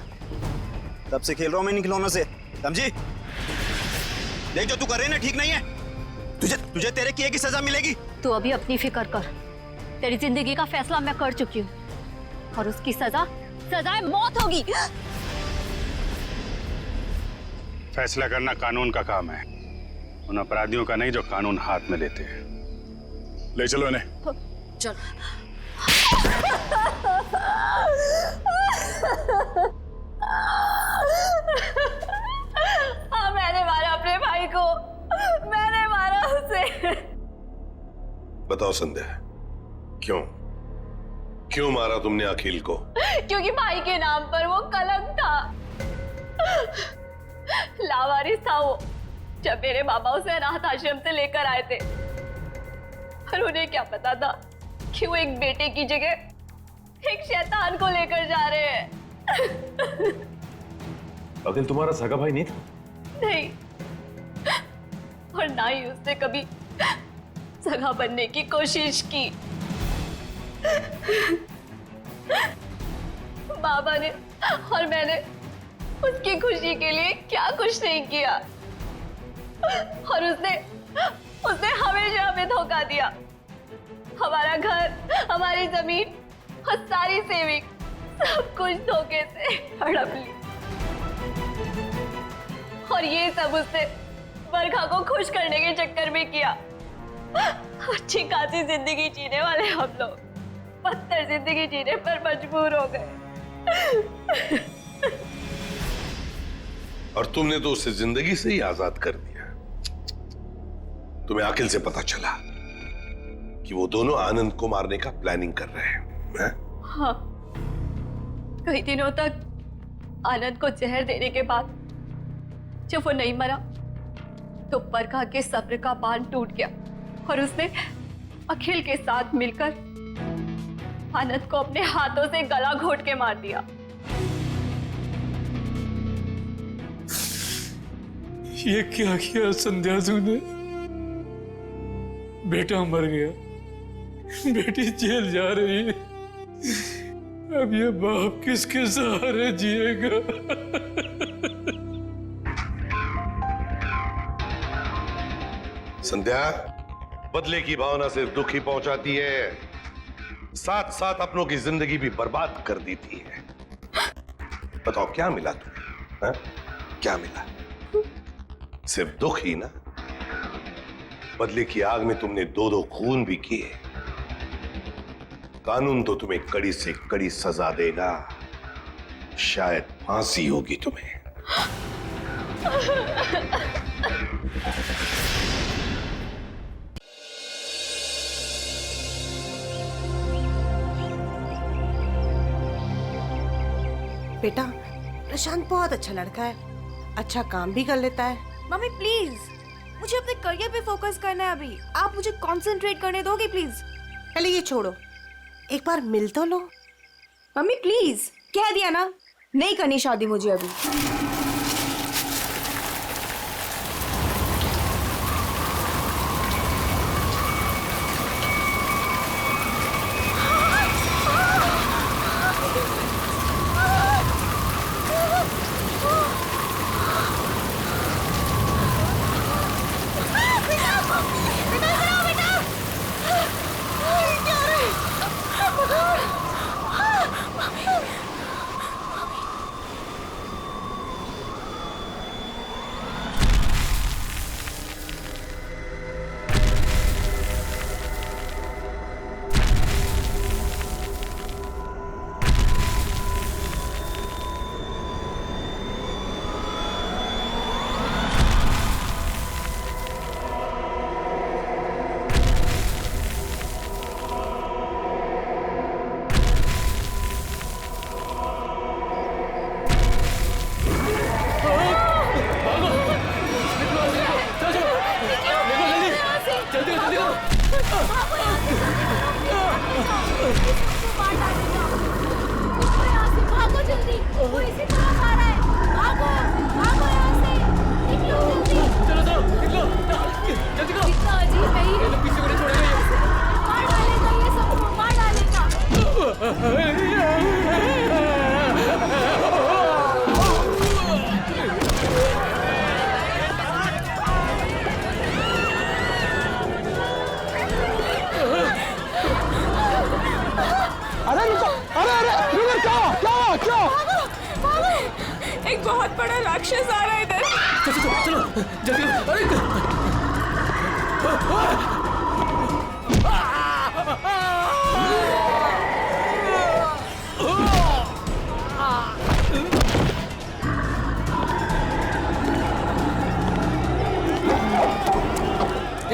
तब से खेल रहा हूं मैं इन खिलौनों से, समझी? देख जो तू कर रही है ना ठीक नहीं है। तुझे तेरे किए की सजा मिलेगी। तू अभी अपनी फिक्र कर, तेरी जिंदगी का फैसला मैं कर चुकी हूँ और उसकी सजा मौत होगी। फैसला करना कानून का काम है, उन अपराधियों का नहीं जो कानून हाथ में लेते हैं। ले चलो इन्हें। चल। मैंने मारा अपने भाई को, मैंने मारा उसे। बताओ संध्या, क्यों मारा तुमने अखिल को? क्योंकि भाई के नाम पर वो कलंक था, लावारिस था वो। जब मेरे बाबा उसे अनाथ आश्रम से लेकर आए थे, और उन्हें क्या पता था कि वो एक बेटे की जगह एक शैतान को लेकर जा रहे हैं। अखिल तुम्हारा सगा भाई नहीं था? नहीं, और ना ही उसने कभी सगा बनने की कोशिश की। बाबा ने और मैंने उसकी खुशी के लिए क्या कुछ नहीं किया, और उसने हमेशा हमें धोखा दिया। हमारा घर, हमारी जमीन और सारी सेविंग सब कुछ धोखे से हड़प ली, और ये सब उसने बरखा को खुश करने के चक्कर में किया। अच्छी खासी जिंदगी जीने वाले हम लोग बदतर जिंदगी जीने पर मजबूर हो गए। और तुमने तो उसे जिंदगी से ही आजाद कर दिया। तुम्हें अखिल से पता चला कि वो दोनों आनंद को मारने का प्लानिंग कर रहे हैं। हाँ, कई दिनों तक आनंद को जहर देने के बाद जब वो नहीं मरा तो बरखा के सब्र का बांध टूट गया, और उसने अखिल के साथ मिलकर आनंद को अपने हाथों से गला घोट के मार दिया। ये क्या किया संध्या ने? बेटा मर गया, बेटी जेल जा रही है, अब ये बाप किसके सहारे जिएगा? संध्या, बदले की भावना सिर्फ दुख ही पहुंचाती है, साथ साथ अपनों की जिंदगी भी बर्बाद कर देती है। बताओ क्या मिला तुम्हें? हा? क्या मिला? सिर्फ दुख ही ना? बदले की आग में तुमने दो खून भी किए। कानून तो तुम्हें कड़ी से कड़ी सजा देगा, शायद फांसी होगी तुम्हें। बेटा, प्रशांत बहुत अच्छा लड़का है, अच्छा काम भी कर लेता है। मम्मी प्लीज, मुझे अपने करियर पे फोकस करना है अभी। आप मुझे कंसंट्रेट करने दोगे प्लीज? पहले ये छोड़ो, एक बार मिल तो लो। मम्मी प्लीज, कह दिया ना, नहीं करनी शादी मुझे अभी। बहुत बड़ा राक्षस आ रहा है इधर। चलो चलो जल्दी। अरे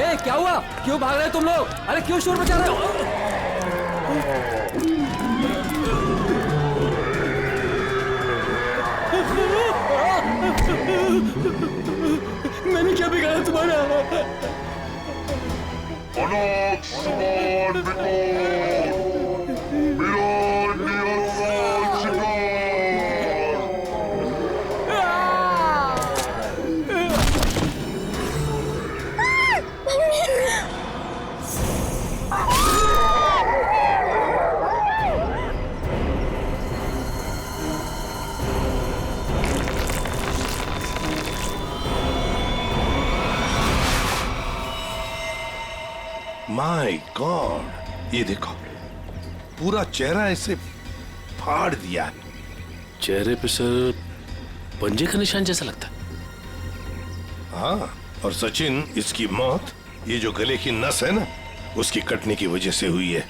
ए, क्या हुआ? क्यों भाग रहे हो तुम लोग? अरे क्यों शोर मचा रहे हो? मैंने क्या बिगाड़ा तुम्हारा? माय गॉड, ये देखो पूरा चेहरा ऐसे फाड़ दिया। चेहरे पे सर पंजे का निशान जैसा लगता है। हाँ, और सचिन, इसकी मौत ये जो गले की नस है ना, उसकी कटने की वजह से हुई है।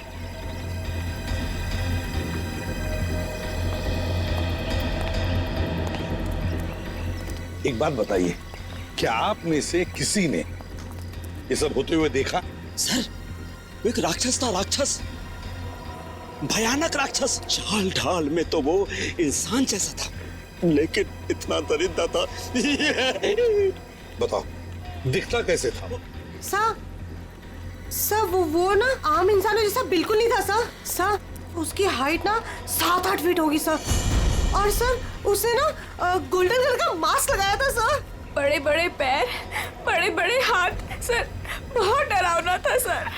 एक बात बताइए, क्या आप में से किसी ने ये सब होते हुए देखा? सर, वो एक राक्षस था, राक्षस, भयानक राक्षस। चाल ढाल में तो वो इंसान जैसा था, लेकिन इतना दरिद्र था। बताओ, दिखता कैसे था? सर वो ना आम इंसानों जैसा बिल्कुल नहीं था सर। उसकी हाइट ना 7-8 फीट होगी सर। और सर उसे ना गोल्डन कलर का मास्क लगाया था सर। बड़े बड़े पैर, बड़े बड़े हाथ सर, बहुत डरावना था सर।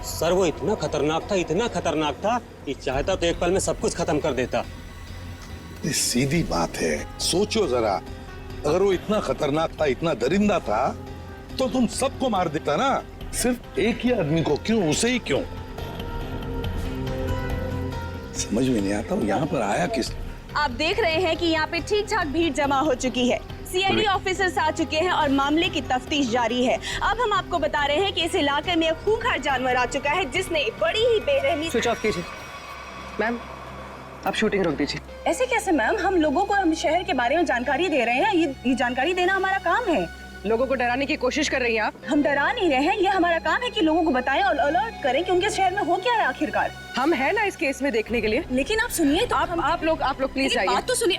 सर वो इतना खतरनाक था कि चाहता तो एक पल में सब कुछ खत्म कर देता। ये सीधी बात है, सोचो जरा, अगर वो इतना खतरनाक था, इतना दरिंदा था, तो तुम सबको मार देता ना, सिर्फ एक ही आदमी को क्यों, उसे ही क्यों? समझ में नहीं आता वो यहाँ पर आया किस? आप देख रहे हैं कि यहाँ पे ठीक ठाक भीड़ जमा हो चुकी है। सीआईडी ऑफिसर्स आ चुके हैं और मामले की तफ्तीश जारी है। अब हम आपको बता रहे हैं कि इस इलाके में एक खूंखार जानवर आ चुका है जिसने बड़ी ही बेरहमी। स्विच ऑफ कीजिए मैम, आप शूटिंग रोक दीजिए। ऐसे कैसे मैम? हम लोगों को हम शहर के बारे में जानकारी दे रहे हैं, ये जानकारी देना हमारा काम है। लोगों को डराने की कोशिश कर रही हैं आप। हम डरा नहीं रहे हैं, ये हमारा काम है कि लोगों को बताएं और अलर्ट करें कि उनके शहर में हो क्या है आखिरकार। हम है ना इस केस में देखने के लिए। लेकिन आप सुनिए तो आप लोग प्लीज आइए। बात तो सुनिए।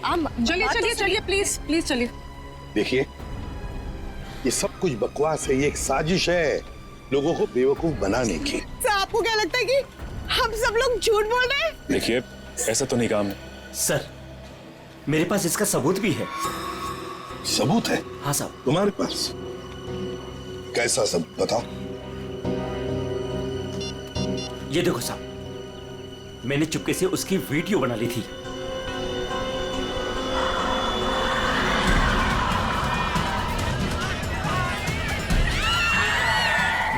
चलिए प्लीज चलिए। देखिए, ये सब कुछ बकवास है, ये एक साजिश है लोगों को बेवकूफ बनाने की। सर आपको क्या लगता है कि हम सब लोग झूठ बोल रहे हैं? देखिए, ऐसा तो नहीं काम है। सर, मेरे पास इसका सबूत भी है। सबूत है? हाँ साहब। तुम्हारे पास कैसा सबूत, बताओ। ये देखो साहब, मैंने चुपके से उसकी वीडियो बना ली थी।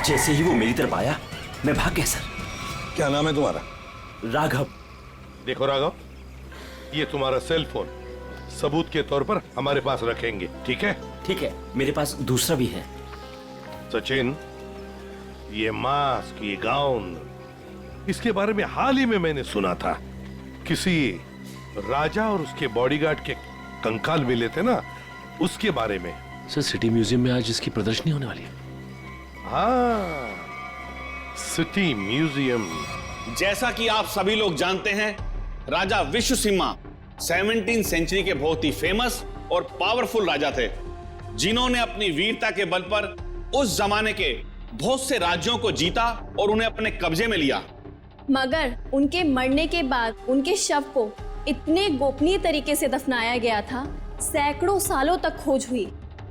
जैसे ही वो मेरी तरफ आया, मैं भाग गया सर। क्या नाम है तुम्हारा? राघव। देखो राघव, ये तुम्हारा सेल फोन सबूत के तौर पर हमारे पास रखेंगे, ठीक है? ठीक है, मेरे पास दूसरा भी है। सचिन, ये मास्क, ये गाउन, इसके बारे में हाल ही में मैंने सुना था। किसी राजा और उसके बॉडीगार्ड के कंकाल मिले थे ना, उसके बारे में। सर, सिटी म्यूजियम में आज इसकी प्रदर्शनी होने वाली है। हाँ, सिटी म्यूजियम। जैसा कि आप सभी लोग जानते हैं, राजा विश्वसिम्हा 17वीं सेंचुरी के बहुत ही फेमस और पावरफुल राजा थे, जिन्होंने अपनी वीरता के बल पर उस जमाने के बहुत से राज्यों को जीता और उन्हें अपने कब्जे में लिया। मगर उनके मरने के बाद उनके शव को इतने गोपनीय तरीके से दफनाया गया था, सैकड़ों सालों तक खोज हुई,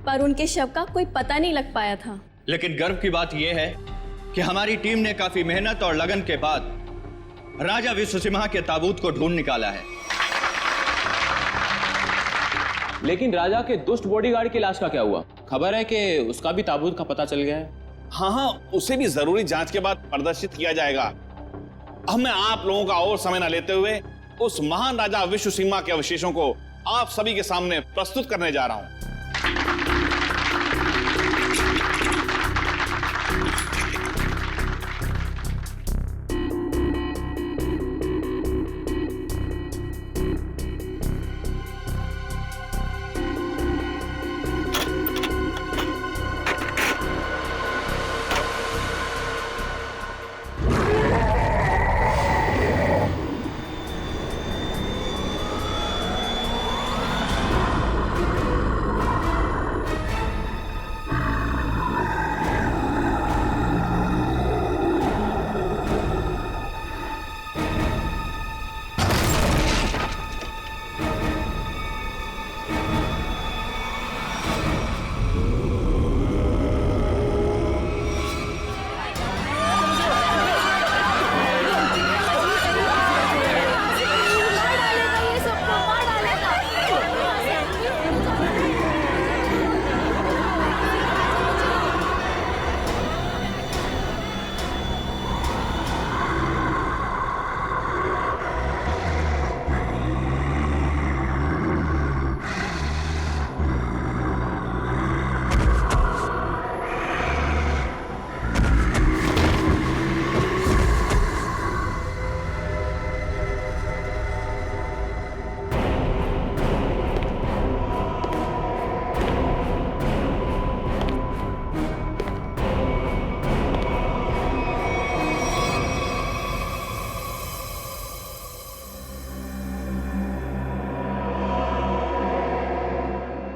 पर उनके शव का कोई पता नहीं लग पाया था। लेकिन गर्व की बात यह है कि हमारी टीम ने काफी मेहनत और लगन के बाद राजा विश्वसिम्हा के ताबूत को ढूंढ निकाला है। लेकिन राजा के दुष्ट बॉडीगार्ड की लाश का क्या हुआ? खबर है कि उसका भी ताबूत का पता चल गया है। हाँ, उसे भी जरूरी जांच के बाद प्रदर्शित किया जाएगा। अब मैं आप लोगों का और समय न लेते हुए उस महान राजा विश्वसिम्हा के अवशेषों को आप सभी के सामने प्रस्तुत करने जा रहा हूं।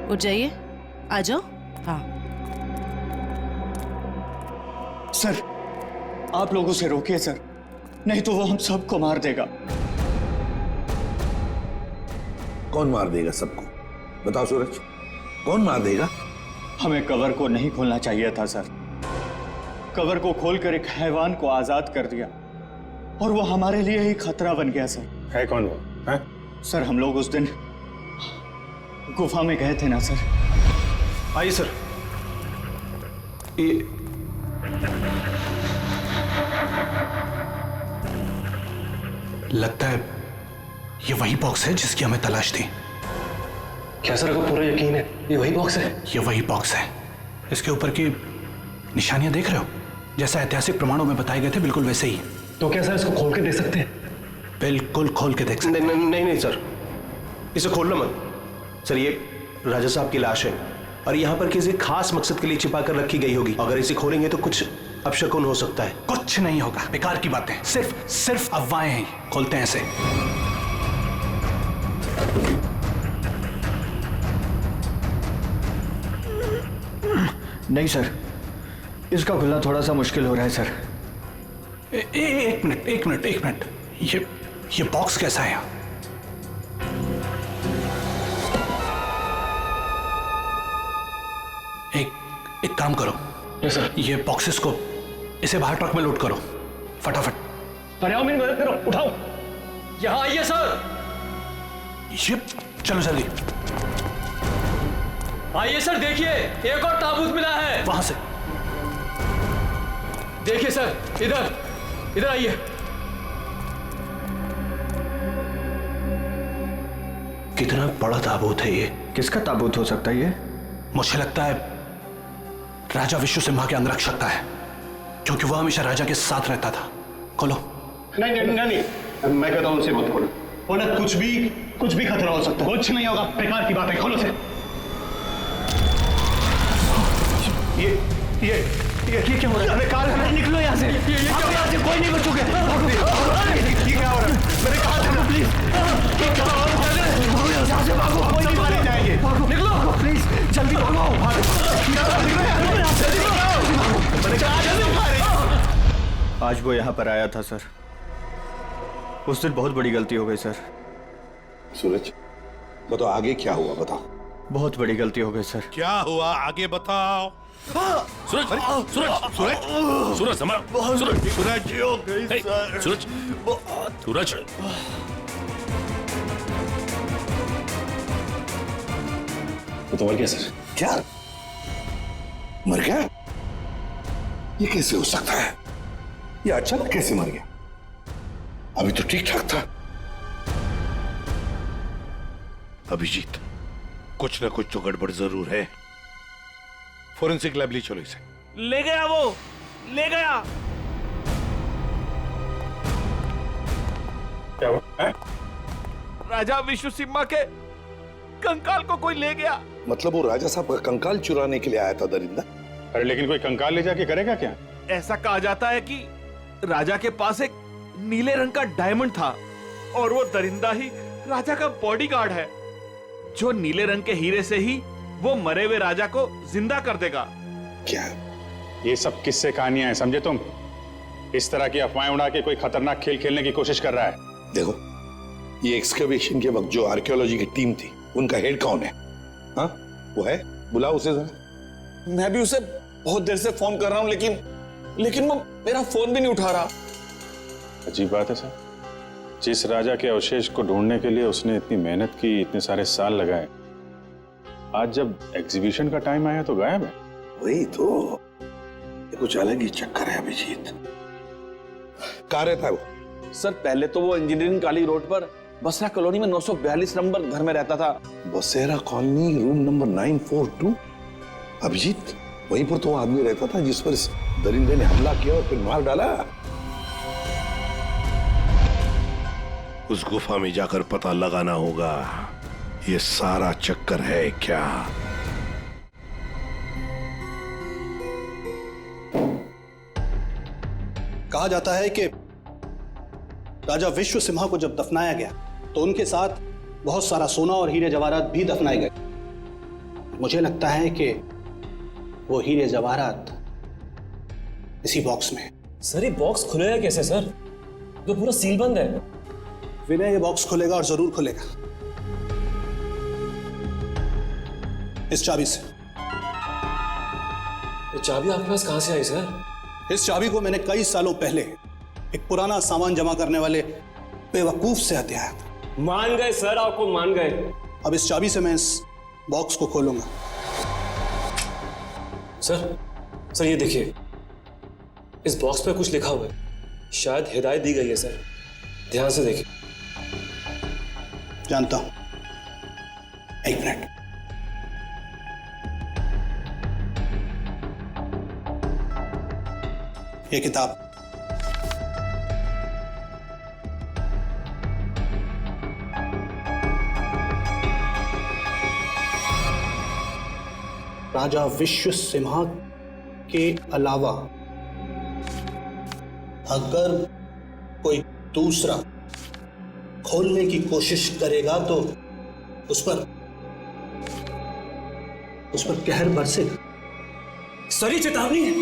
उठ जाइए, आ जाओ। हाँ सर, आप लोग उसे रोकिए सर, नहीं तो वो हम सबको मार देगा। कौन मार देगा सबको? बताओ सूरज, कौन मार देगा? हमें कवर को नहीं खोलना चाहिए था सर। कवर को खोलकर एक हैवान को आजाद कर दिया और वो हमारे लिए ही खतरा बन गया सर। है कौन वो? है? सर हम लोग उस दिन गुफा में गए थे ना सर। आइए सर। ये लगता है ये वही बॉक्स है जिसकी हमें तलाश थी। क्या सर, आपको पूरा यकीन है ये वही बॉक्स है? ये वही बॉक्स है। इसके ऊपर की निशानियां देख रहे हो? जैसा ऐतिहासिक प्रमाणों में बताए गए थे बिल्कुल वैसे ही। तो क्या सर इसको खोल के देख सकते हैं? बिल्कुल खोल के देख सकते हैं। नहीं सर, इसे खोलना मत सर। ये राजा साहब की लाश है और यहाँ पर किसी खास मकसद के लिए छिपा कर रखी गई होगी। अगर इसे खोलेंगे तो कुछ अपशकुन हो सकता है। कुछ नहीं होगा, बेकार की बातें, सिर्फ अफवाहें हैं। खोलते हैं इसे। नहीं सर, इसका खुलना थोड़ा सा मुश्किल हो रहा है सर। एक मिनट। ये बॉक्स कैसा है? एक काम करो। Yes sir. ये बॉक्सेस को इसे बाहर ट्रक में लोड करो फटाफट। पर आओ, मेरी मदद करो, उठाओ। यहाँ आइए सर। ये चलो जल्दी आइए सर, देखिए एक और ताबूत मिला है। वहां से देखिए सर, इधर आइए। कितना बड़ा ताबूत है ये? किसका ताबूत हो सकता है ये? मुझे लगता है राजा विश्व सिम्हा के अंगरक्षक का है, क्योंकि वह हमेशा राजा के साथ रहता था। खोलो। नहीं, मैं कहता हूं उसे मत खोलो। बोला कुछ भी खतरा हो सकता है। कुछ नहीं होगा, बेकार की बात है, खोलो से। ये क्या हो रहा है? अरे काल है, निकलो यहाँ से। ये क्या हो रहा है? कोई नहीं बचोगे। ये क्या हो रहा है? मैंने कहा था ना, प्लीज। ये क्या हो रहा है? यहाँ से भागो, कोई नहीं मारे जाएंगे। निकलो प्लीज, जल्दी भागो। आज वो यहाँ पर आया था सर। उस दिन बहुत बड़ी गलती हो गई सर। सूरज, बताओ आगे क्या हुआ, बताओ। बहुत बड़ी गलती हो गई सर। क्या हुआ आगे बताओ। सूरज संभाल। सूरज तो मर गया सर। क्या मर गया? ये कैसे हो सकता है? ये अचानक कैसे मर गया? अभी तो ठीक ठाक था। अभिजीत, कुछ ना कुछ तो गड़बड़ जरूर है। फोरेंसिक लैब ले चलो इसे। ले गया, वो ले गया। क्या हुआ? राजा विश्व सिम्हा के कंकाल को कोई ले गया। मतलब वो राजा साहब का कंकाल चुराने के लिए आया था दरिंदा? अरे लेकिन कोई कंकाल ले जाके करेगा क्या? ऐसा कहा जाता है कि राजा के पास एक नीले रंग का डायमंड था और वो दरिंदा ही राजा का बॉडीगार्ड है, जो नीले रंग के हीरे से ही वो मरे हुए राजा को जिंदा कर देगा। क्या ये सब किस्से कहानियां हैं, समझे तुम? इस तरह की अफवाहें उड़ा के कोई खतरनाक खेल खेलने की कोशिश कर रहा है। देखो, ये एक्सकवेशन के वक्त जो आर्कियोलॉजी की टीम थी, उनका हेड कौन है? हाँ, वो है, बुलाओ उसे जरा। मैं भी उसे बहुत देर से फोन कर रहा हूं, लेकिन वो मेरा फोन भी नहीं उठा रहा। अजीब बात है सर, जिस राजा के अवशेष को ढूंढने के लिए उसने इतनी मेहनत की, इतने सारे साल लगाए, आज जब एग्जीबिशन का टाइम आया तो गायब है। वही तो, ये कुछ अलग ही चक्कर है अभिजीत। कहाँ रहता है वो? सर पहले तो वो इंजीनियरिंग कॉलेज रोड पर बसरा कॉलोनी में 942 नंबर घर में रहता था। बसेरा कॉलोनी, रूम नंबर 942। अभिजीत, वहीं पर तो वो आदमी रहता था जिस पर इस दरिंदे ने हमला किया और फिर मार डाला। उस गुफा में जाकर पता लगाना होगा ये सारा चक्कर है क्या। कहा जाता है कि राजा विश्व सिम्हा को जब दफनाया गया तो उनके साथ बहुत सारा सोना और हीरे जवाहरात भी दफनाए गए। मुझे लगता है कि वो हीरे जवाहरात इसी बॉक्स में। सर ये बॉक्स खुलेगा कैसे सर? तो पूरा सील बंद है। विनय ये बॉक्स खुलेगा और जरूर खुलेगा, इस चाबी से। ये चाबी आपके पास कहां से आई सर? इस चाबी को मैंने कई सालों पहले एक पुराना सामान जमा करने वाले बेवकूफ से हत्या था। मान गए सर, आपको मान गए। अब इस चाबी से मैं इस बॉक्स को खोलूंगा। सर ये देखिए, इस बॉक्स पे कुछ लिखा हुआ है, शायद हिदायत दी गई है सर, ध्यान से देखिए। जानता हूं, एक मिनट। ये किताब राजा विश्व सिम्हा के अलावा अगर कोई दूसरा खोलने की कोशिश करेगा तो उस पर कहर बरसेगा। सर ये चेतावनी है।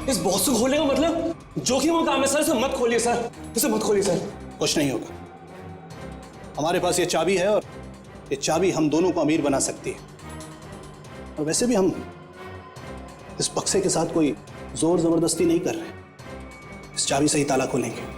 इस बॉक्स को खोलने का मतलब जोखिम का काम है सर, इसे मत खोलिए सर, इसे मत खोलिए सर। कुछ नहीं होगा, हमारे पास ये चाबी है और ये चाबी हम दोनों को अमीर बना सकती है। और वैसे भी हम इस बक्से के साथ कोई जोर जबरदस्ती नहीं कर रहे, इस चाबी से ही ताला खोलेंगे।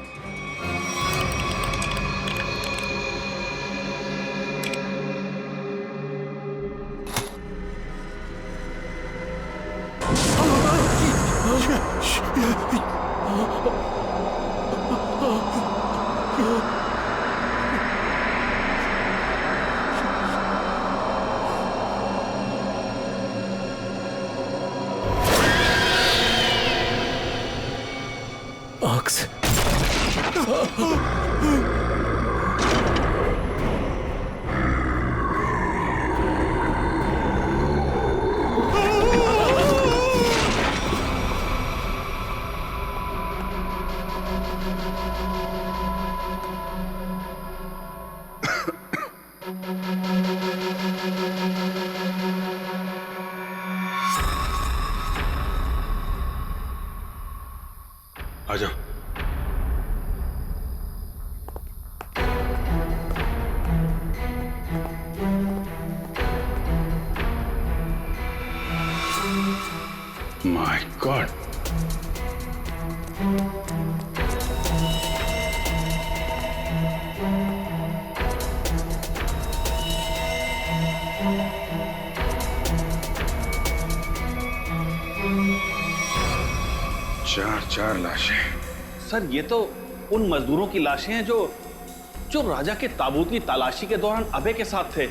आजा। माय गॉड, चार लाशें। सर ये तो उन मजदूरों की लाशें हैं जो जो राजा के ताबूत की तलाशी के दौरान अभय के साथ थे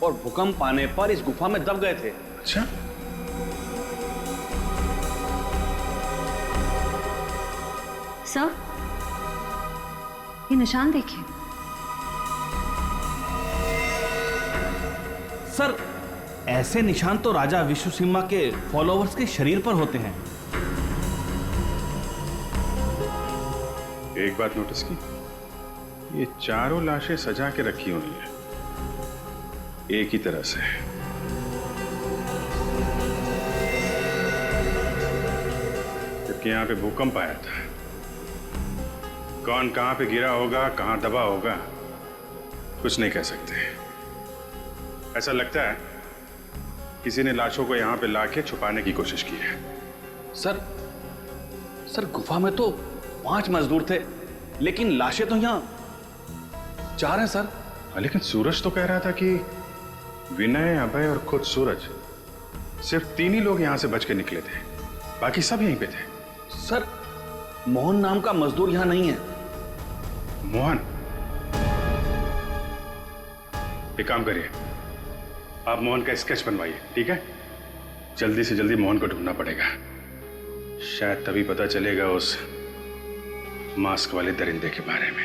और भूकंप आने पर इस गुफा में दब गए थे। अच्छा, सर, ये निशान देखिए। सर, ऐसे निशान तो राजा विश्वसिम्हा के फॉलोअर्स के शरीर पर होते हैं। एक बात नोटिस की, ये चारों लाशें सजा के रखी हुई हैं एक ही तरह से। जबकि यहां पे भूकंप आया था, कौन कहां पे गिरा होगा, कहां दबा होगा, कुछ नहीं कह सकते। ऐसा लगता है किसी ने लाशों को यहां पे लाके छुपाने की कोशिश की है। सर गुफा में तो 5 मजदूर थे, लेकिन लाशें तो यहां 4 हैं सर। लेकिन सूरज तो कह रहा था कि विनय, अभय और खुद सूरज, सिर्फ 3 ही लोग यहां से बच के निकले थे, बाकी सब यहीं पे थे। सर, मोहन नाम का मजदूर यहां नहीं है। मोहन? एक काम करिए, आप मोहन का स्केच बनवाइए, ठीक है? जल्दी से जल्दी मोहन को ढूंढना पड़ेगा। शायद तभी पता चलेगा उस मास्क वाले दरिंदे के बारे में।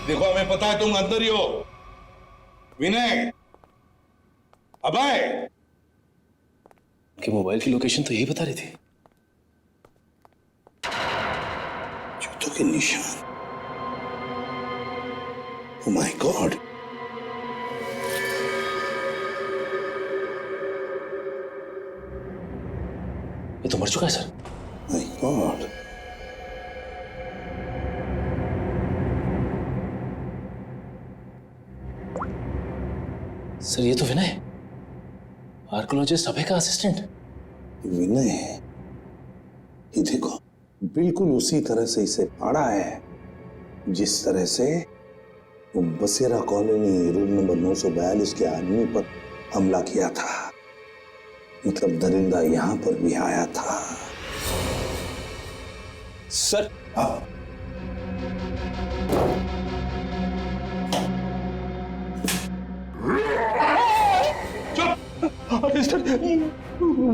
देखो, हमें पता है तुम अंदर ही हो। विनय, अभय, कि मोबाइल की लोकेशन तो यही बता रही थी। जूतों के निशान। ओह माय गॉड, ये तो मर चुका है सर। माय गॉड, सर ये तो विनय, आर्कियोलॉजिस्ट अभय का असिस्टेंट। विनय, ये देखो, बिल्कुल उसी तरह से इसे फाड़ा है जिस तरह से वो बसेरा कॉलोनी रूम नंबर 942 के आदमी पर हमला किया था। मतलब दरिंदा यहां पर भी आया था। सर,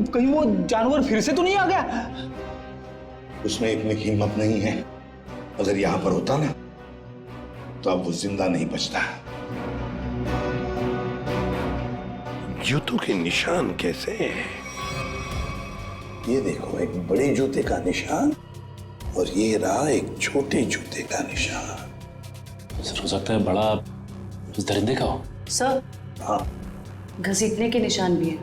कहीं वो जानवर फिर से तो नहीं आ गया? उसमें इतनी हिम्मत नहीं है। अगर यहां पर होता ना तो अब वो जिंदा नहीं बचता। जूतों के निशान कैसे? ये देखो, एक बड़े जूते का निशान और ये रहा एक छोटे जूते का निशान। सर हो सकता है बड़ा उस दरिंदे का हो। सर, हाँ, घसीटने के निशान भी है।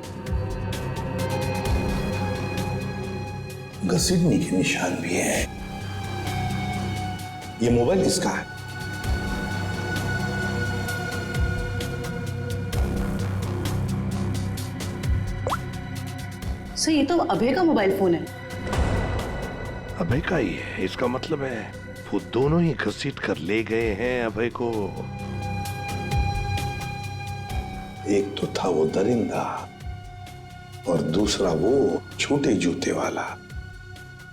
घसीटने के निशान भी है। ये मोबाइल किसका है? सर, ये तो अभय का मोबाइल फोन है। अभय का ही है? इसका मतलब है वो दोनों ही घसीट कर ले गए हैं अभय को। एक तो था वो दरिंदा और दूसरा वो छोटे जूते वाला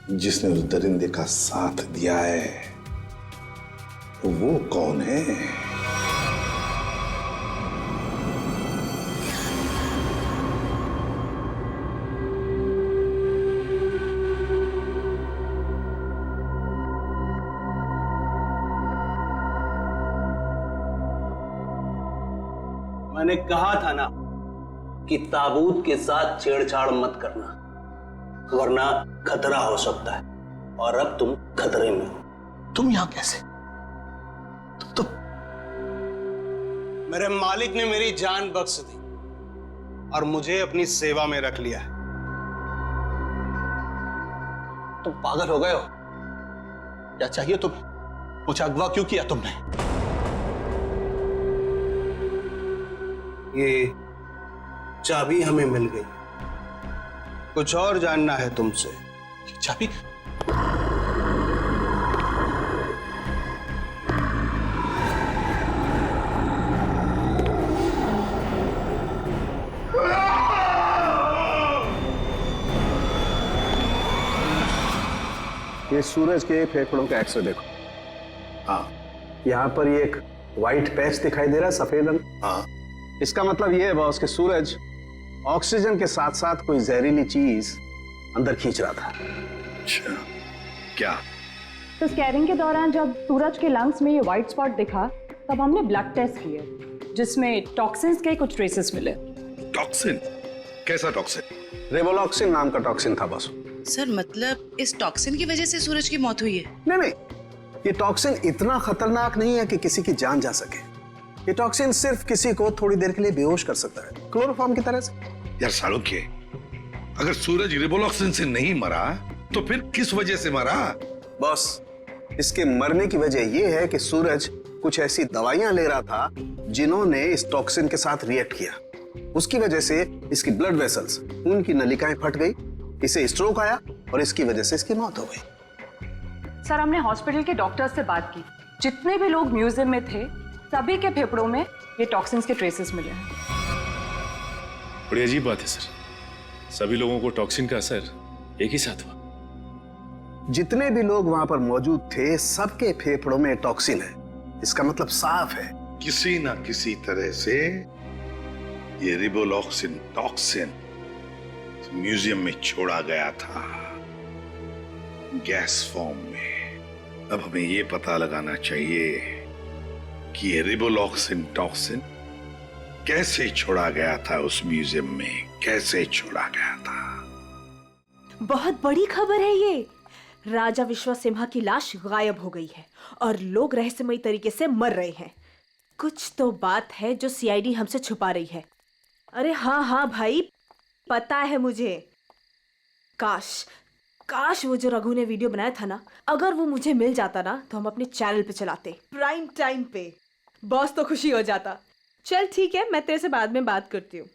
जिसने उस दरिंदे का साथ दिया है। वो कौन है? मैंने कहा था ना कि ताबूत के साथ छेड़छाड़ मत करना, वरना खतरा हो सकता है। और अब तुम खतरे में हो। तुम यहां कैसे? तुम तो मेरे मालिक ने मेरी जान बख्श दी और मुझे अपनी सेवा में रख लिया है। तुम पागल हो गए हो? क्या चाहिए तुम्हें? मुझे अगवा क्यों किया तुमने? ये चाबी हमें मिल गई। कुछ और जानना है तुमसे? चाबी? ये सूरज के फेफड़ों का एक्सरे देखो। हाँ, यहाँ पर ये एक व्हाइट पैच दिखाई दे रहा है, सफेद रंग। हाँ, इसका मतलब ये है बॉस कि सूरज ऑक्सीजन के साथ साथ कोई जहरीली चीज अंदर खींच रहा था। अच्छा, क्या? तो स्कैनिंग के दौरान जब सूरज के लंग्स में ये व्हाइट स्पॉट दिखा तब हमने ब्लड टेस्ट किए जिसमें टॉक्सिन्स के कुछ ट्रेसेस मिले। टॉक्सिन? कैसा टॉक्सिन? रेवोलॉक्सिन नाम का टॉक्सिन था बॉस। सर मतलब इस टॉक्सिन की वजह से सूरज की मौत हुई है? नहीं, ये टॉक्सिन इतना खतरनाक नहीं है कि किसी की जान जा सके। ये टॉक्सिन सिर्फ किसी को थोड़ी देर के लिए बेहोश कर सकता है, क्लोरोफॉर्म की तरह से। यार सालुक्य, अगर सूरज रिवोलॉक्सिन से नहीं मरा तो फिर किस वजह से मरा? बॉस, इसके मरने की वजह यह है कि सूरज कुछ ऐसी दवाइयां ले रहा था जिन्होंने इस टॉक्सिन के साथ रिएक्ट किया। उसकी वजह से इसकी ब्लड वेसल्स, खून की नलिकाएं फट गई, इसे स्ट्रोक आया और इसकी वजह से इसकी मौत हो गई। सर हमने हॉस्पिटल के डॉक्टर से बात की, जितने भी लोग म्यूजियम में थे सभी के फेफड़ों में ये टॉक्सिन्स के ट्रेसेस मिले हैं। बड़ी अजीब बात है सर, सभी लोगों को टॉक्सिन का असर एक ही साथ हुआ। जितने भी लोग वहां पर मौजूद थे सबके फेफड़ों में टॉक्सिन है। इसका मतलब साफ है, किसी ना किसी तरह से ये रिवोलॉक्सिन टॉक्सिन म्यूजियम में छोड़ा गया था, गैस फॉर्म में। अब हमें ये पता लगाना चाहिए कि ये रिवोलॉक्सिन टॉक्सिन कैसे छोड़ा गया था उस म्यूजियम में, कैसे छोड़ा गया था। बहुत बड़ी खबर है ये। राजा विश्वसिम्हा की लाश गायब हो गई है और लोग रहस्यमयी तरीके से मर रहे हैं। कुछ तो बात है जो सीआईडी हमसे छुपा रही है। अरे हाँ हाँ भाई, पता है मुझे। काश वो जो रघु ने वीडियो बनाया था ना, अगर वो मुझे मिल जाता ना तो हम अपने चैनल पे चलाते, प्राइम टाइम पे। बॉस तो खुशी हो जाता। चल ठीक है, मैं तेरे से बाद में बात करती हूँ।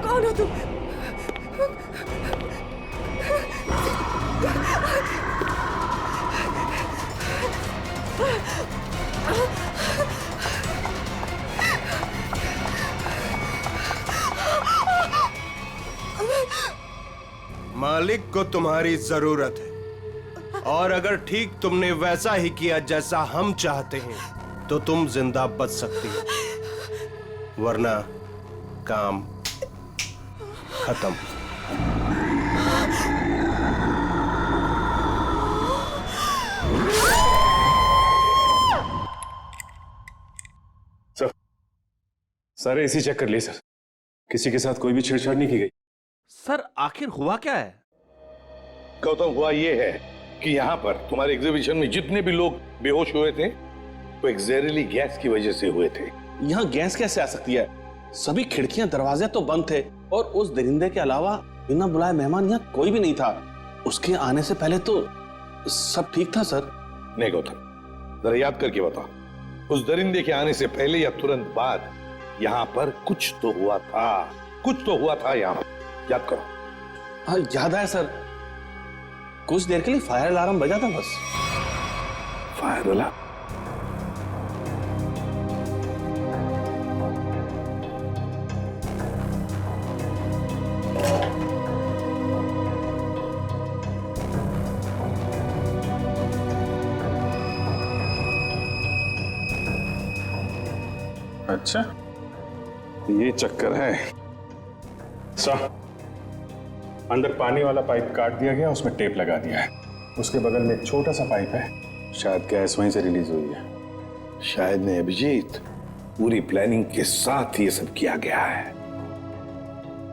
कौन हो तुम? मालिक को तुम्हारी जरूरत है और अगर ठीक तुमने वैसा ही किया जैसा हम चाहते हैं तो तुम जिंदा बच सकती हो, वरना काम खत्म। सर एसी चेक कर लिए सर, किसी के साथ कोई भी छेड़छाड़ नहीं की गई। सर आखिर हुआ क्या है? गौतम, हुआ ये है कि यहाँ पर तुम्हारे एग्जीबिशन में जितने भी लोग बेहोश हुए थे वो एक जहरीली गैस की वजह से हुए थे। यहाँ गैस कैसे आ सकती है? सभी खिड़कियां दरवाजे तो बंद थे और उस दरिंदे के अलावा बिना बुलाए मेहमान यहाँ कोई भी नहीं था। उसके आने से पहले तो सब ठीक था सर। नहीं गौतम, जरा याद करके बता, उस दरिंदे के आने से पहले या तुरंत बाद यहाँ पर कुछ तो हुआ था, कुछ तो हुआ था यहाँ। याद करो। हाँ याद है सर, कुछ देर के लिए फायर अलार्म बजा था बस। Fire alarm? अच्छा, ये चक्कर है। सर, अंदर पानी वाला पाइप काट दिया गया, उसमें टेप लगा दिया है। उसके बगल में एक छोटा सा पाइप है, शायद गैस वहीं से रिलीज हुई है। शायद नहीं अभिजीत, पूरी प्लानिंग के साथ ये सब किया गया है।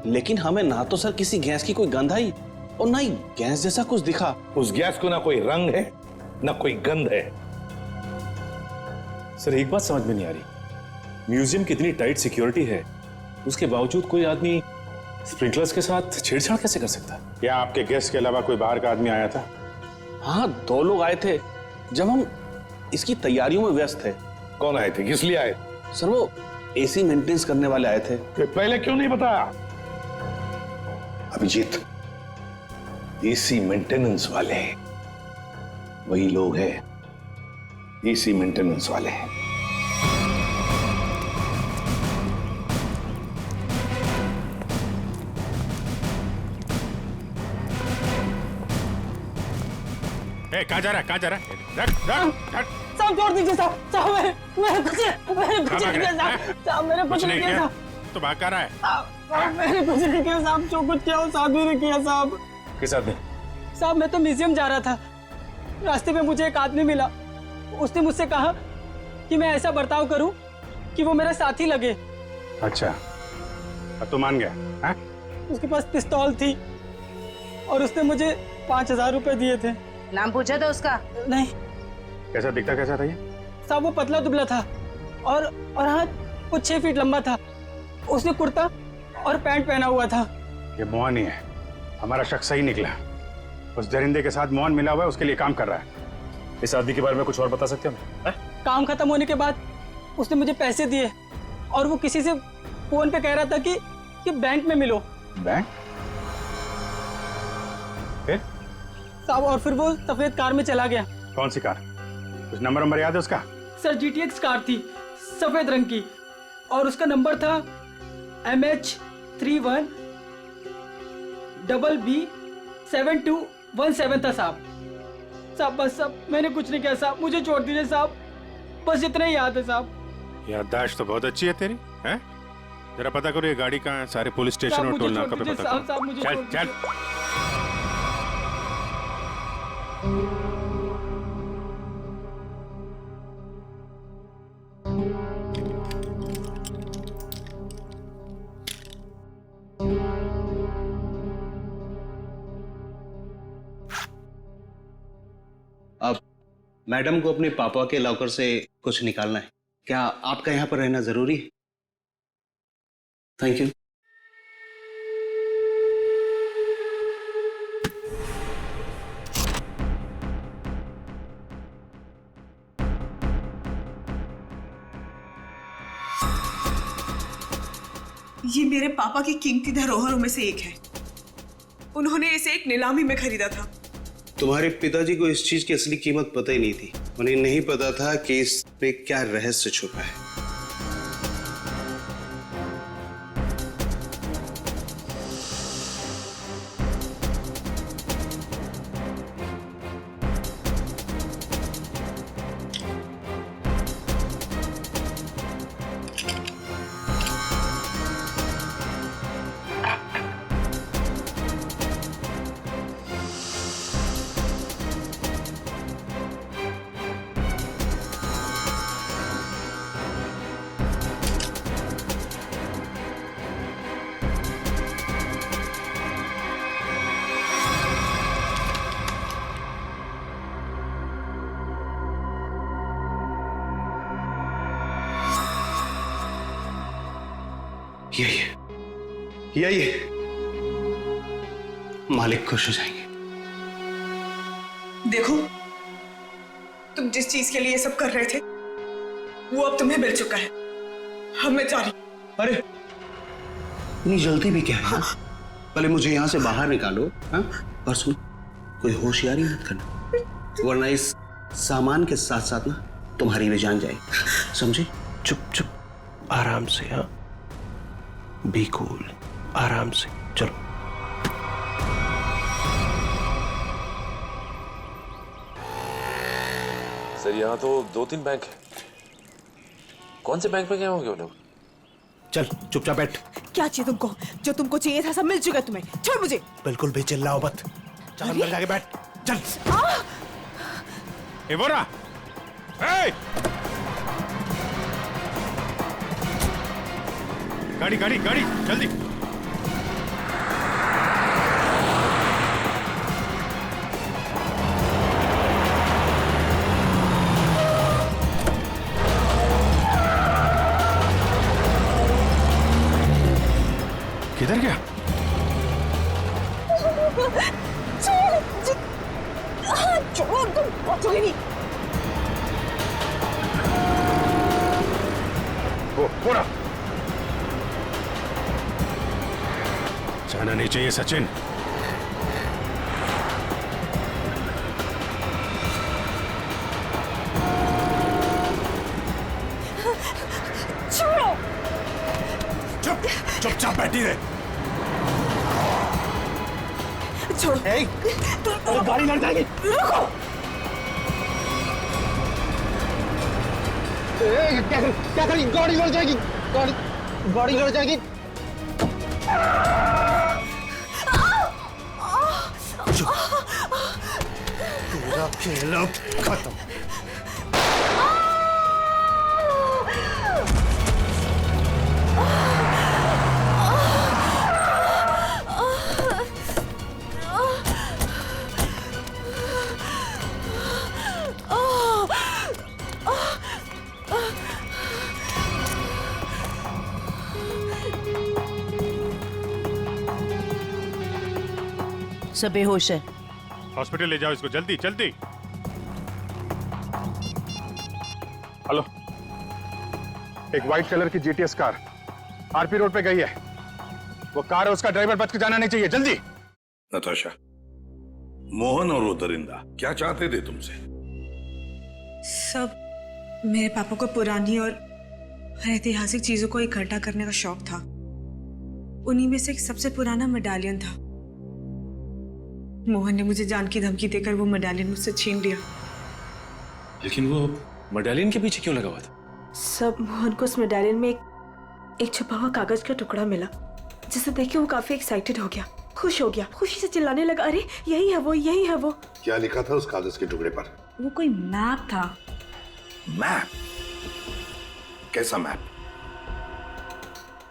लेकिन हमें ना तो सर किसी गैस की कोई गंध आई और ना ही गैस जैसा कुछ दिखा। उस गैस को ना कोई रंग है ना कोई गंध है। सर एक बात समझ में नहीं आ रही, म्यूजियम की इतनी टाइट सिक्योरिटी है, उसके बावजूद कोई आदमी स्प्रिंकलर्स के साथ छेड़छाड़ कैसे कर सकता है? क्या आपके गेस्ट के अलावा कोई बाहर का आदमी आया था? हाँ 2 लोग आए थे, जब हम इसकी तैयारियों में व्यस्त थे। कौन आए थे, किस लिए आए? सर वो एसी मेंटेनेंस करने वाले आए थे। पहले क्यों नहीं बताया? अभिजीत, एसी मेंटेनेंस वाले वही लोग हैं, एसी मेंटेनेंस वाले हैं। कहाँ जा रहा है, कहाँ जा रहा है? रख, रख, रख। साहब छोड़ दीजिए साहब, साहब मैंने कुछ नहीं किया साहब, मैंने कुछ नहीं किया साहब। तो भाग कर रहा है? साहब मैंने कुछ नहीं किया साहब, जो कुछ किया वो साहब ने किया साहब। किस आदमी? साहब मैं तो म्यूजियम जा रहा था, रास्ते में मुझे एक आदमी मिला, उसने मुझसे कहा कि मैं ऐसा बर्ताव करूं कि वो मेरा साथी लगे। अच्छा, अब तो मान गया? हाँ? उसके पास पिस्तौल थी और उसने मुझे 5,000 रुपए दिए थे। नाम पूछा था उसका? नहीं। कैसा दिखता कैसा था ये? साहब वो पतला दुबला था और हाँ वो 6 फीट लंबा था। उसने कुर्ता और पैंट पहना हुआ था। ये मोहन ही है, हमारा शक सही निकला। उस दरिंदे के साथ मोहन मिला हुआ है, उसके लिए काम कर रहा है। इस आदमी के बारे में कुछ और बता सकते हो? काम खत्म होने के बाद उसने मुझे पैसे दिए और वो किसी से फोन पे कह रहा था कि बैंक में मिलो। बैंक? फिर? साहब और फिर वो सफेद कार में चला गया। कौन सी कार? कुछ नंबर याद है उसका? सर GTX कार थी, सफेद रंग की, और उसका नंबर था MH31 BB7217 था साहब। साहब बस साहब मैंने कुछ नहीं किया साहब, मुझे छोड़ दीजिए साहब, बस इतना ही याद है साहब। याददाश्त तो बहुत अच्छी है तेरी, हैं? जरा पता करो ये गाड़ी कहाँ है, सारे पुलिस स्टेशन और टोल नाका पे पता करो। चल चल। अब मैडम को अपने पापा के लॉकर से कुछ निकालना है, क्या आपका यहाँ पर रहना जरूरी है? Thank you. ये मेरे पापा की कीमती धरोहरों में से एक है। उन्होंने इसे एक नीलामी में खरीदा था। तुम्हारे पिताजी को इस चीज की असली कीमत पता ही नहीं थी। उन्हें नहीं पता था कि इस पे क्या रहस्य छुपा है। यही मालिक खुश हो जाएंगे। देखो, तुम जिस चीज के लिए ये सब कर रहे थे वो अब तुम्हें मिल चुका है। अब मैं जा रही। अरे इतनी जल्दी भी क्या है? हाँ। पहले मुझे यहाँ से बाहर निकालो। हाँ? और सुन, कोई होशियारी मत करना, वरना इस सामान के साथ साथ ना तुम्हारी भी जान जाएगी, समझे? चुप चुप, आराम से। हाँ, बी कूल, आराम से चलो। सर यहाँ तो 2-3 बैंक है। कौन से बैंक में गए होंगे वो लोग? चल चुपचाप बैठ। क्या चाहिए तुमको? जो तुमको चाहिए था सब मिल चुका तुम्हें, छोड़ मुझे। बिल्कुल भी चिल्लाओ मत, चल अंदर जाके बैठ। चल। ए बोरा, ए! गाड़ी गाड़ी गाड़ी जल्दी। किधर गया? छोड़ो तुम, पहुंचोगे नहीं। को फोड़ा। जाना नहीं चाहिए सचिन। छोड़ो। चुपचाप बैठी रहे। छोड़ो। तो गाड़ी लड़ जाएगी। रुको। क्या करी? गाड़ी लड़ जाएगी। गाड़ी लड़ जाएगी। तेरा खेल अब खत्म। सब बेहोश है। हॉस्पिटल ले जाओ इसको, जल्दी जल्दी। हेलो, एक व्हाइट कलर की जीटीएस कार आरपी रोड पे गई है। वो कार है, उसका ड्राइवर बच के जाना नहीं चाहिए, जल्दी। नताशा, मोहन और वो दरिंदा क्या चाहते थे तुमसे? सब मेरे पापा को पुरानी और ऐतिहासिक चीजों को इकट्ठा करने का शौक था। उन्हीं में से एक सबसे पुराना मेडालियन था। मोहन ने मुझे जान की धमकी देकर वो मेडालियन मुझसे छीन लिया। लेकिन वो मेडालियन के पीछे क्यों लगा हुआ था? सब मोहन को उस मेडालियन में एक छुपा हुआ कागज का टुकड़ा मिला, जिसे देख के वो काफी एक्साइटेड हो गया, खुश हो गया, खुशी से चिल्लाने लगा, अरे यही है वो, यही है वो। क्या लिखा था उस कागज के टुकड़े पर? वो कोई मैप था। मैप? कैसा मैप?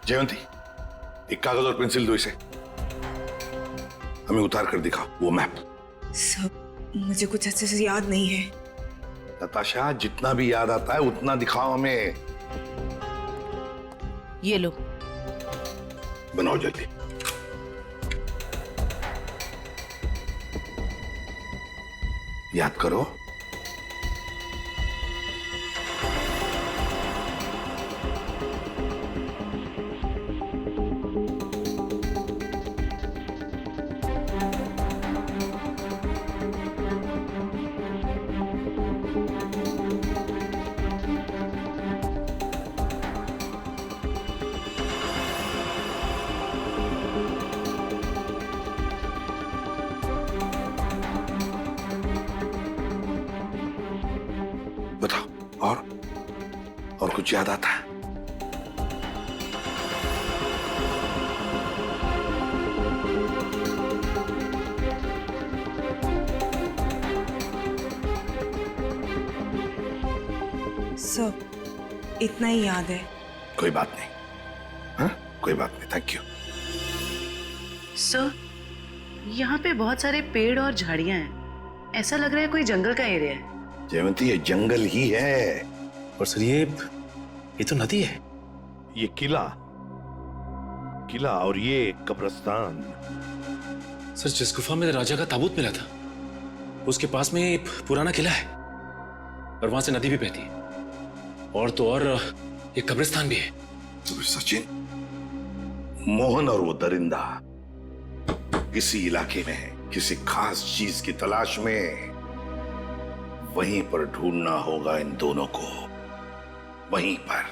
जयंती, एक कागज और पेंसिल दो इसे, हमें उतार कर दिखाओ वो मैप। सब मुझे कुछ अच्छे से याद नहीं है। नताशा, जितना भी याद आता है उतना दिखाओ हमें। ये लो, बनाओ जल्दी। याद करो। बताओ, और कुछ याद आता है? सब इतना ही याद है। कोई बात नहीं, हाँ? कोई बात नहीं, थैंक यू। सर, यहाँ पे बहुत सारे पेड़ और झाड़ियां हैं। ऐसा लग रहा है कोई जंगल का एरिया है। जयवंती, ये जंगल ही है। और सर ये तो नदी है। ये किला और ये कब्रिस्तान। सर, जिस गुफा में राजा का ताबूत मिला था, उसके पास में एक पुराना किला है और वहां से नदी भी बहती है, और तो और एक कब्रिस्तान भी है। तो सचिन, मोहन और वो दरिंदा किसी इलाके में किसी खास चीज की तलाश में, वहीं पर ढूंढना होगा इन दोनों को, वहीं पर।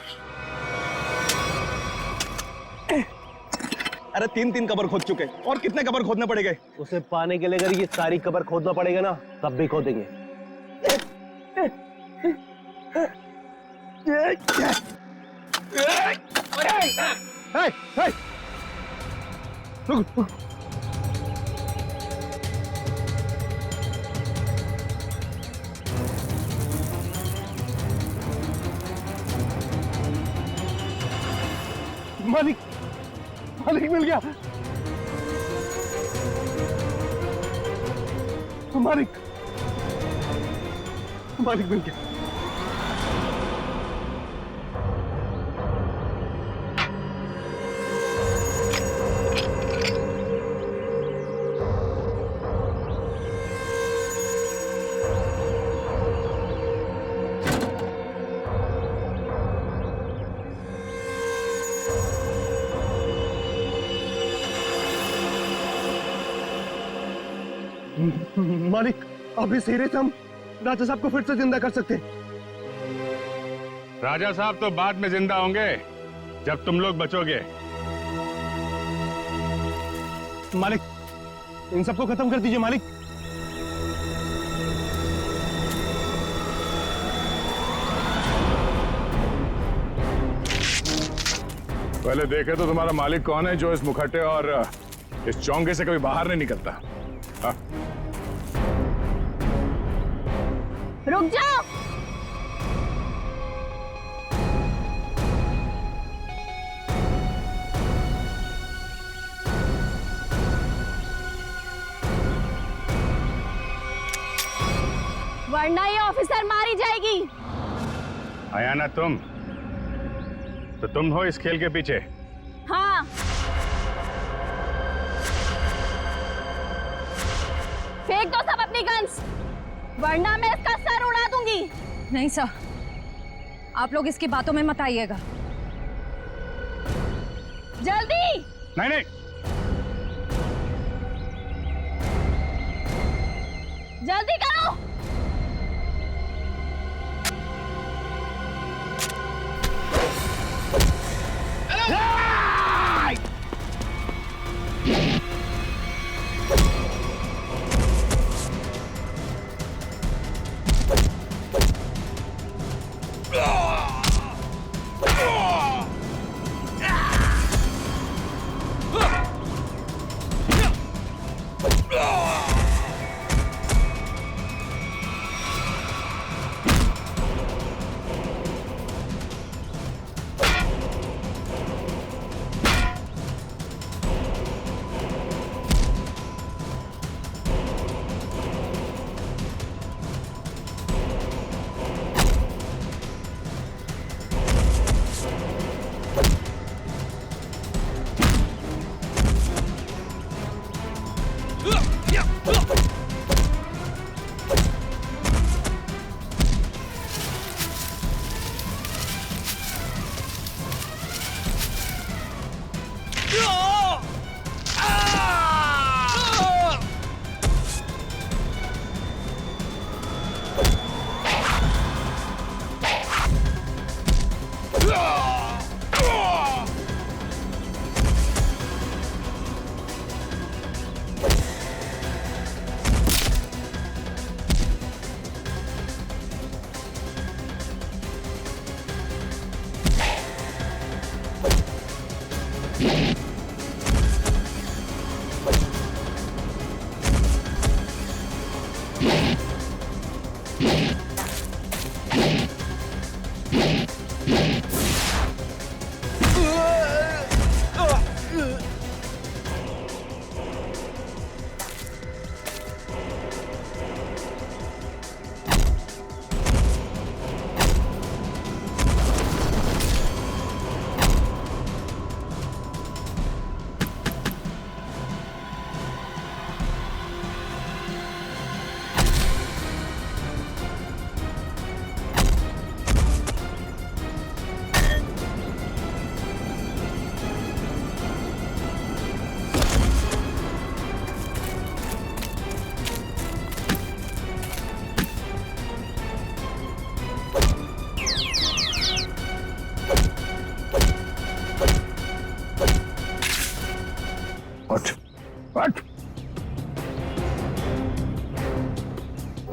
अरे 3 कबर खोद चुके, और कितने कबर खोदने पड़ेंगे? उसे पाने के लिए अगर ये सारी कबर खोदना पड़ेगा ना, तब भी खोदेंगे। मालिक, मालिक मिल गया। मालिक, मालिक मिल गया। मालिक, अब इस हीरे से हम राजा साहब को फिर से जिंदा कर सकते हैं। राजा साहब तो बाद में जिंदा होंगे जब तुम लोग बचोगे। मालिक, इन सबको खत्म कर दीजिए मालिक। पहले देखे तो तुम्हारा मालिक कौन है जो इस मुखट्टे और इस चौंगे से कभी बाहर नहीं निकलता। हाँ? रुक जाओ। वरना ये ऑफिसर मारी जाएगी। आया ना तुम, तो तुम हो इस खेल के पीछे। हाँ। फेंक दो सब अपनी गन्स, वरना मैं इसका सर उड़ा दूंगी। नहीं सर, आप लोग इसकी बातों में मत आइएगा। जल्दी। नहीं नहीं, जल्दी करो।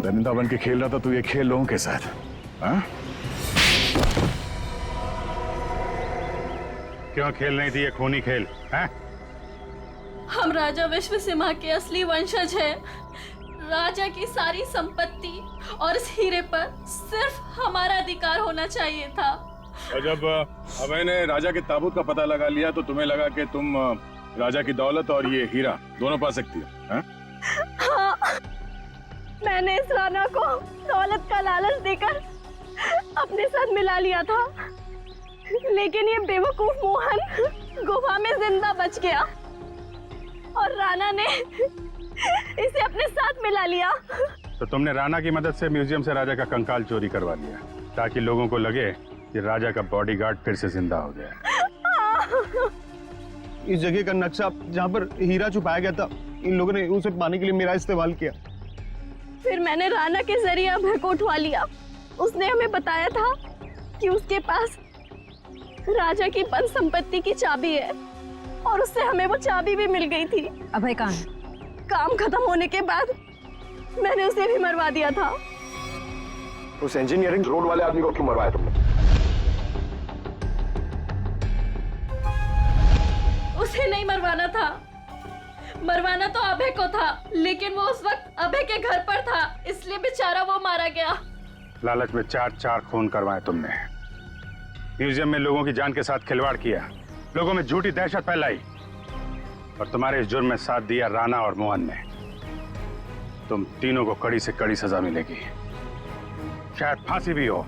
दरिंदा बन के खेल रहा था तू ये खेल लोगों के साथ। हाँ? क्यों खेल नहीं थी ये खूनी खेल? हाँ? हम राजा विश्व सिम्हा के असली वंशज हैं। राजा की सारी संपत्ति और इस हीरे पर सिर्फ हमारा अधिकार होना चाहिए था। और जब अब मैंने राजा के ताबूत का पता लगा लिया तो तुम्हें लगा कि तुम राजा की दौलत और ये हीरा दोनों पा सकती हो। हाँ, मैंने इस राणा को दौलत का लालच देकर अपने साथ मिला लिया था, लेकिन ये बेवकूफ मोहन गुफा में जिंदा बच गया और राणा ने इसे अपने साथ मिला लिया। तो तुमने राणा की मदद से म्यूजियम से राजा का कंकाल चोरी करवा लिया ताकि लोगों को लगे कि राजा का बॉडीगार्ड फिर से जिंदा हो गया। इस जगह का नक्शा जहाँ पर हीरा छुपाया गया था इन लोगों ने उसे पाने के लिए मेरा इस्तेमाल किया। फिर मैंने राणा के जरिए अभय को उठवा लिया। उसने हमें बताया था कि उसके पास राजा की बंद संपत्ति की चाबी है और उससे हमें वो चाबी भी मिल गई थी। अभय कहाँ है? काम खत्म होने के बाद मैंने उसे भी मरवा दिया था। उस इंजीनियरिंग रोड वाले आदमी को क्यों मरवाया तुमने? उसे नहीं मरवाना था, मरवाना तो अभय को था, लेकिन वो उस वक्त अभय के घर पर था, इसलिए बेचारा वो मारा गया। लालच में 4 खून करवाए तुमने, म्यूजियम में लोगों की जान के साथ खिलवाड़ किया, लोगों में झूठी दहशत फैलाई और तुम्हारे इस जुर्म में साथ दिया राणा और मोहन ने। तुम तीनों को कड़ी से कड़ी सजा मिलेगी, शायद फांसी भी हो।